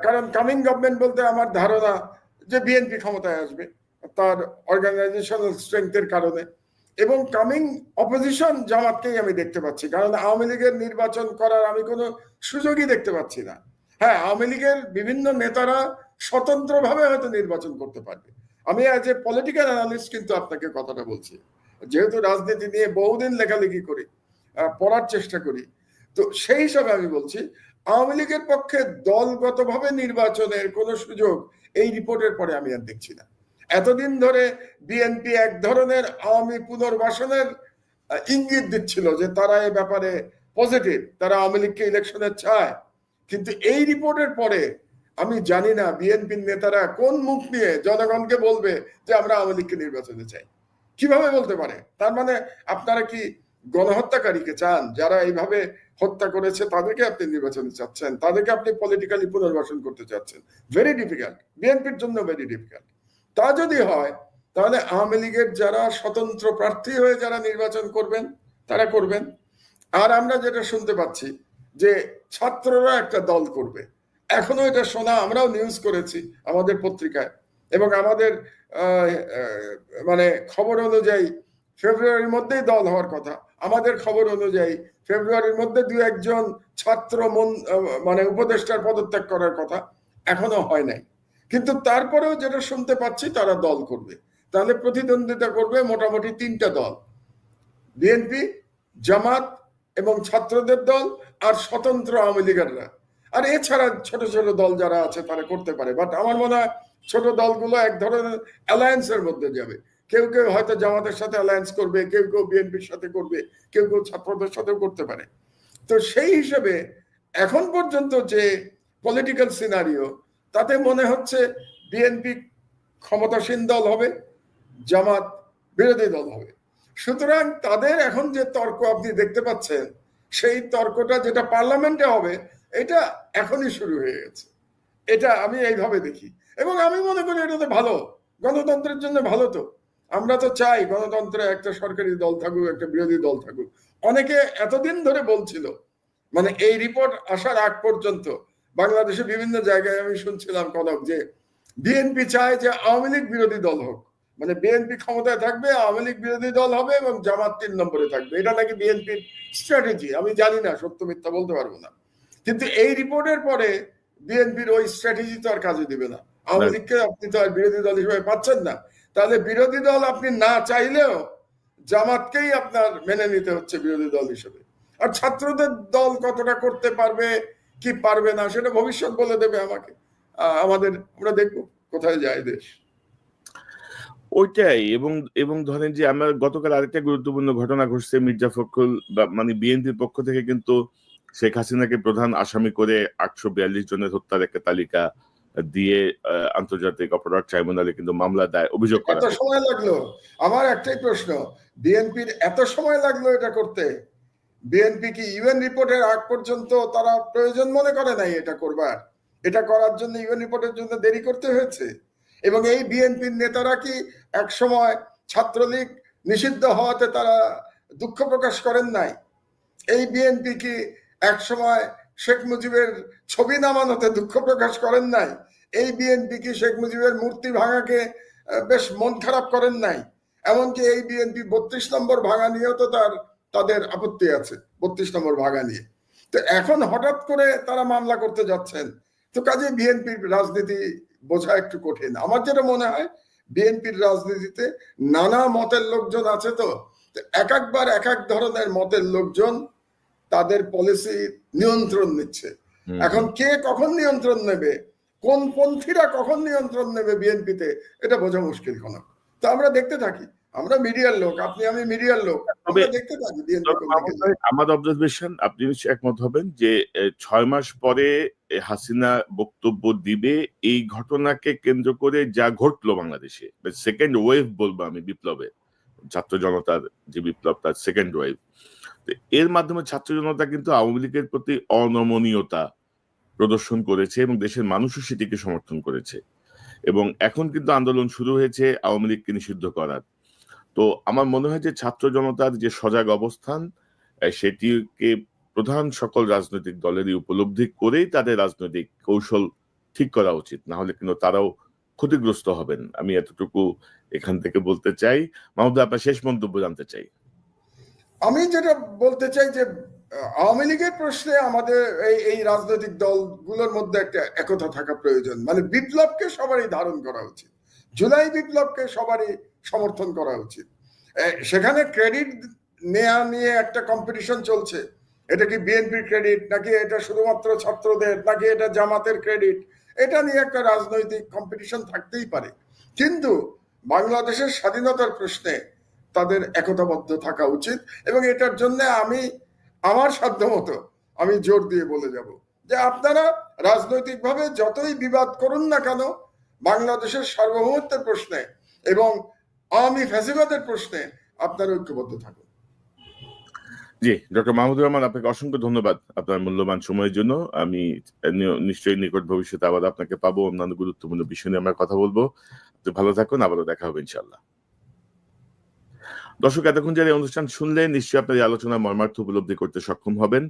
কারণ কামিং গভর্নমেন্ট বলতে আমার ধারণা যে বিএনপি ক্ষমতায় আসবে তার অর্গানাইজেশনাল স্ট্রেংথের কারণে, এবং কামিং অপোজিশন জামাতকেই আমি দেখতে পাচ্ছি, কারণ আওয়ামী লীগের নির্বাচন করার আমি কোনো সুযোগই দেখতে পাচ্ছি না। হ্যাঁ, আওয়ামী লীগের বিভিন্ন নেতারা স্বতন্ত্রভাবে হয়তো নির্বাচন করতে পারবে, আমি অ্যাজ এ পলিটিক্যাল অ্যানালিস্ট কিন্তু আপনাকে কথাটা বলছি, যেহেতু রাজনীতি নিয়ে বহুদিন লেখালেখি করি, পড়ার চেষ্টা করি, তো সেই হিসাবে আমি বলছি আওয়ামী লীগের পক্ষে দলগতভাবে নির্বাচনের কোনো সুযোগ এই রিপোর্টের পরে আমি আর দেখছি না। এতদিন ধরে বিএনপি এক ধরনের আওয়ামী পুনর্বাসনের ইঙ্গিত দিচ্ছিল যে তারা এ ব্যাপারে পজিটিভ, তারা আওয়ামী লীগকে ইলেকশনে চায়, কিন্তু এই রিপোর্টের পরে আমি জানি না বিএনপির নেতারা কোন মুখ নিয়ে জনগণকে বলবে যে আমরা আওয়ামী লীগকে নির্বাচনে চাই। কিভাবে বলতে পারে? তার মানে আপনারা কি গণহত্যাকারীকে চান? যারা এইভাবে হত্যা করেছে তাদেরকে আপনি নির্বাচনে চাচ্ছেন, তাদেরকে আপনি পলিটিক্যালি পুনর্বাসন করতে চাচ্ছেন। ভেরি ডিফিকাল্ট, বিএনপির জন্য ভেরি ডিফিকাল্ট। তা যদি হয় তাহলে আওয়ামী লীগের যারা স্বতন্ত্র প্রার্থী হয়ে যারা নির্বাচন করবেন তারা করবেন। আর আমরা যেটা শুনতে পাচ্ছি যে ছাত্ররা একটা দল করবে, এখনো এটা শোনা, আমরাও নিউজ করেছি আমাদের পত্রিকায়, এবং আমাদের মানে খবর অনুযায়ী ফেব্রুয়ারির মধ্যেই দল হওয়ার কথা। আমাদের খবর অনুযায়ী ফেব্রুয়ারির মধ্যে দু একজন ছাত্র মানে উপদেষ্টার পদত্যাগ করার কথা, এখনো হয় নাই। কিন্তু তারপরেও যেটা শুনতে পাচ্ছি তারা দল করবে। তাহলে প্রতিদ্বন্দ্বিতা করবে মোটামুটি তিনটা দল, বিএনপি, জামাত এবং ছাত্রদের দল, আর স্বতন্ত্র আওয়ামী লীগাররা। আর এছাড়া ছোট ছোট দল যারা আছে তারা করতে পারে, বাট আমার মনে হয় ছোট দলগুলো এক ধরনের অ্যালায়েন্সের মধ্যে যাবে। কেউ কেউ হয়তো জামাতের সাথে অ্যালায়েন্স করবে, কেউ কেউ বিএনপির সাথে করবে, কেউ কেউ ছাত্রদের সাথেও করতে পারে। তো সেই হিসেবে এখন পর্যন্ত যে পলিটিক্যাল সিনারিও, তাতে মনে হচ্ছে বিএনপি ক্ষমতাসীন দল হবে, জামাত বিরোধী দল হবে। সুতরাং তাদের এখন যে তর্ক আপনি দেখতে পাচ্ছেন, সেই তর্কটা যেটা পার্লামেন্টে হবে এটা এখনই শুরু হয়ে গেছে। এটা আমি এইভাবে দেখি, এবং আমি মনে করি এটা তো ভালো, গণতন্ত্রের জন্য ভালো। তো আমরা তো চাই গণতন্ত্রে একটা সরকারি দল থাকুক, একটা বিরোধী দল থাকুক। অনেকে এতদিন ধরে বলছিল, মানে এই রিপোর্ট আসার আগ পর্যন্ত বাংলাদেশে বিভিন্ন জায়গায় আমি শুনছিলাম কনক, যে বিএনপি চায় যে আওয়ামী লীগ বিরোধী দল হোক, মানে বিএনপি ক্ষমতায় থাকবে, আওয়ামী লীগ বিরোধী দল হবে এবং জামাত 3 নম্বরে থাকবে। এটা নাকি বিএনপির স্ট্র্যাটেজি। আমি জানি না, সত্য মিথ্যা বলতে পারবো না, কিন্তু এই রিপোর্টের পরে বিএনপির ওই স্ট্র্যাটেজি তো আর কাজে দিবে না। আওয়ামী লীগকে আপনি তো আর বিরোধী দল হিসেবে পাচ্ছেন না, তাহলে বিরোধী দল আপনি না চাইলেও জামাতকেই আপনার মেনে নিতে হচ্ছে বিরোধী দল হিসেবে। আর ছাত্রদের দল কতটা করতে পারবে কি পারবে না সেটা ভবিষ্যৎ বলে দেবে আমাকে, আমাদের, আমরা দেখবো কোথায় যায় দেশ। ওইটাই। এবং এবং ধরেন যে আমরা গতকাল আরেকটা গুরুত্বপূর্ণ ঘটনা ঘটছে, মির্জা ফখরুল মানে বিএনপির পক্ষ থেকে কিন্তু শেখ হাসিনাকে প্রধান আসামি করে 842 জনের হত্যার একটা তালিকা দিয়ে আন্তর্জাতিক অপরাধ ট্রাইব্যুনালে কিন্তু মামলা দায় অভিযোগ করা। এত সময় লাগলো? আমার একটাই প্রশ্ন, বিএনপির এত সময় লাগলো এটা করতে? বিএনপি কি ইউএন রিপোর্টের আগ পর্যন্ত তারা প্রয়োজন মনে করে নাই এটা করবার? এটা করার জন্য ইউএন রিপোর্টের জন্য দেরি করতে হয়েছে? এবং এই বিএনপির নেতারা কি এক সময় ছাত্রলীগ নিষিদ্ধ হওয়াতে তারা দুঃখ প্রকাশ করেন নাই? এই বিএনপি কি এক সময় শেখ মুজিবের ছবি নামানোতে দুঃখ প্রকাশ করেন নাই? এই বিএনপি কি শেখ মুজিবের মূর্তি ভাঙাকে বেশ মন খারাপ করেন নাই? এমনকি এই বিএনপি 32 নম্বর ভাঙা নিয়েও তো তাদের আপত্তি আছে, 32 নম্বর ভাঙা নিয়ে। তো এখন হঠাৎ করে তারা মামলা করতে যাচ্ছেন, তো কাজে বিএনপির রাজনীতি বোঝা একটু কঠিন। আমার যেটা মনে হয়, বিএনপির রাজনীতিতে নানা মতের লোকজন আছে, তো এক একবার এক এক ধরনের মতের লোকজন তাদের পলিসি নিয়ন্ত্রণ নিচ্ছে। এখন কে কখন নিয়ন্ত্রণ নেবে, কোন পন্থীরা কখন নিয়ন্ত্রণ নেবে বিএনপিতে, এটা বোঝা মুশকিল। কোনো তো আমরা দেখতে থাকি, আমরা মিডিয়ার লোক, আপনি আমি মিডিয়ার লোক, আমরা দেখতে থাকি বিএনপি কোন দিকে যায়। আমার অবজারভেশন, আপনি একমত হবেন যে 6 মাস পরে হাসিনা বক্তব্য দিবে, এই ঘটনাকে কেন্দ্র করে যা ঘটলো বাংলাদেশে, সেকেন্ড ওয়েভ বলবো আমি বিপ্লবে, ছাত্র জনতার যে বিপ্লব তার সেকেন্ড ওয়েভ, এর মাধ্যমে ছাত্র জনতা কিন্তু আওয়ামী লীগের প্রতি অনমনীয়তা প্রদর্শন করেছে এবং দেশের মানুষও সেটিকে সমর্থন করেছে। এবং এখন কিন্তু আন্দোলন শুরু হয়েছে আওয়ামী লীগকে নিষিদ্ধ করার। তো আমার মনে হয় যে ছাত্র জনতার যে সজাগ অবস্থান, সেটিকে প্রধান সকল রাজনৈতিক দলেরই উপলব্ধি করেই তাদের রাজনৈতিক কৌশল ঠিক করা উচিত, না হলে কিন্তু তারাও ক্ষতিগ্রস্ত হবেন। আমি এতটুকু এখান থেকে বলতে চাই। মাহমুদুল, আপনার শেষ মন্তব্য জানতে চাই। আমি যেটা বলতে চাই যে আওয়ামী লীগের প্রশ্নে আমাদের এই রাজনৈতিক দলগুলোর মধ্যে একটা একতা থাকা প্রয়োজন। মানে বিপ্লবকে সবারই ধারণ করা উচিত। জুলাই বিপ্লবকে সবারই সমর্থন করা উচিত। সেখানে ক্রেডিট নেয়া নিয়ে একটা কম্পিটিশন চলছে, এটা কি বিএনপির ক্রেডিট নাকি এটা শুধুমাত্র ছাত্রদের নাকি এটা জামাতের ক্রেডিট, এটা নিয়ে একটা রাজনৈতিক কম্পিটিশন থাকতেই পারে, কিন্তু বাংলাদেশের স্বাধীনতার প্রশ্নে তাদের একতাবদ্ধ থাকা উচিত। এবং এটার জন্য আমি আমার সাধ্যমতো আমি জোর দিয়ে বলে যাব যে আপনারা রাজনৈতিকভাবে যতই বিবাদ করুন না কেন, বাংলাদেশের সার্বভৌমত্বের প্রশ্নে এবং আওয়ামী ফ্যাসিবাদের প্রশ্নে আপনারা ঐক্যবদ্ধ থাকুন। জি, ডক্টর মাহমুদুর রহমান, আপনাকে অসংখ্য ধন্যবাদ আপনার মূল্যবান সময়ের জন্য। আমি নিশ্চয়ই নিকট ভবিষ্যতে আবার আপনাকে পাবো, অন্যান্য গুরুত্বপূর্ণ বিষয় নিয়ে আমরা কথা বলবো। আপনি ভালো থাকুন, আবারও দেখা হবে ইনশাল্লাহ। দর্শক, এতক্ষণ যারা এই অনুষ্ঠান শুনলেন, নিশ্চয়ই আপনার এই আলোচনা মর্মার্থ উপলব্ধি করতে সক্ষম হবেন।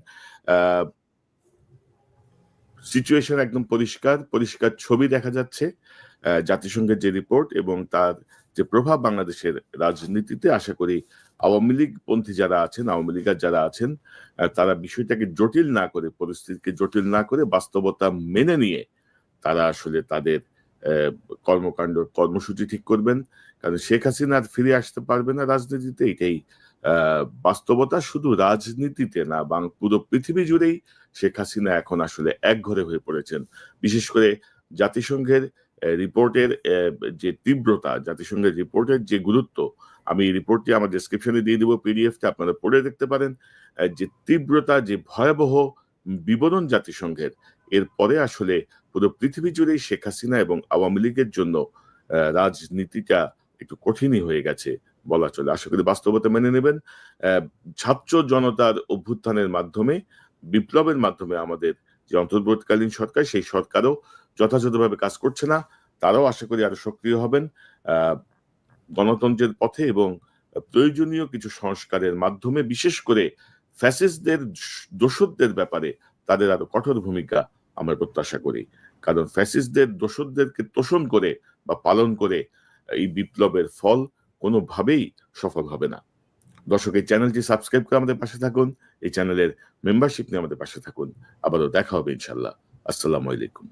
সিচুয়েশন একদম পরিষ্কার ছবি দেখা যাচ্ছে। জাতিসংঘের যে রিপোর্ট এবং তার যে প্রভাব বাংলাদেশের রাজনীতিতে, আশা করি আওয়ামী লীগ পন্থী যারা আছেন, আওয়ামী লীগার যারা আছেন, তারা বিষয়টাকে জটিল না করে, পরিস্থিতিকে জটিল না করে বাস্তবতা মেনে নিয়ে তারা আসলে তাদের কর্মকাণ্ড কর্মসূচি ঠিক করবেন। কারণ শেখ হাসিনা আর ফিরে আসতে পারবে না রাজনীতিতে, এটাই বাস্তবতা। শুধু রাজনীতিতে না, পুরো পৃথিবী জুড়েই শেখ হাসিনা এখন আসলে একঘরে হয়ে পড়েছেন। বিশেষ করে জাতিসংঘের রিপোর্টের যে তীব্রতা, জাতিসংঘের রিপোর্টের যে গুরুত্ব, আমি এই রিপোর্টটি আমার ডেসক্রিপশনে দিয়ে দেবো, পিডিএফটা আপনারা পড়ে দেখতে পারেন। যে তীব্রতা, যে ভয়াবহ বিবরণ জাতিসংঘের, এরপরে আসলে পুরো পৃথিবী জুড়েই শেখ হাসিনা এবং আওয়ামী লীগের জন্য রাজনীতিটা একটু কঠিনই হয়ে গেছে বলা চলে। আশা করি বাস্তবতা মেনে নেবেন। ছাত্র জনতার অভ্যুত্থানের মাধ্যমে, বিপ্লবের মাধ্যমে আমাদের যে অন্তর্বর্তীকালীন সরকার, সেই সরকারও যথাযথভাবে কাজ করছে না। তারাও আশা করি আরো সক্রিয় হবেন গণতন্ত্রের পথে এবং প্রয়োজনীয় কিছু সংস্কারের মাধ্যমে, বিশেষ করে ফ্যাসিস্টদের, দোসরদের ব্যাপারে তাদের আরো কঠোর ভূমিকা আমরা প্রত্যাশা করি। কারণ ফ্যাসিস্টদের, দোসরদেরকে তোষণ করে বা পালন করে এই বিপ্লবের ফল কোনোভাবেই সফল হবে না। দর্শক, এই চ্যানেলটি সাবস্ক্রাইব করে আমাদের পাশে থাকুন, এই চ্যানেলের মেম্বারশিপ নিয়ে আমাদের পাশে থাকুন। আবারও দেখা হবে ইনশাল্লাহ। আসসালামু আলাইকুম।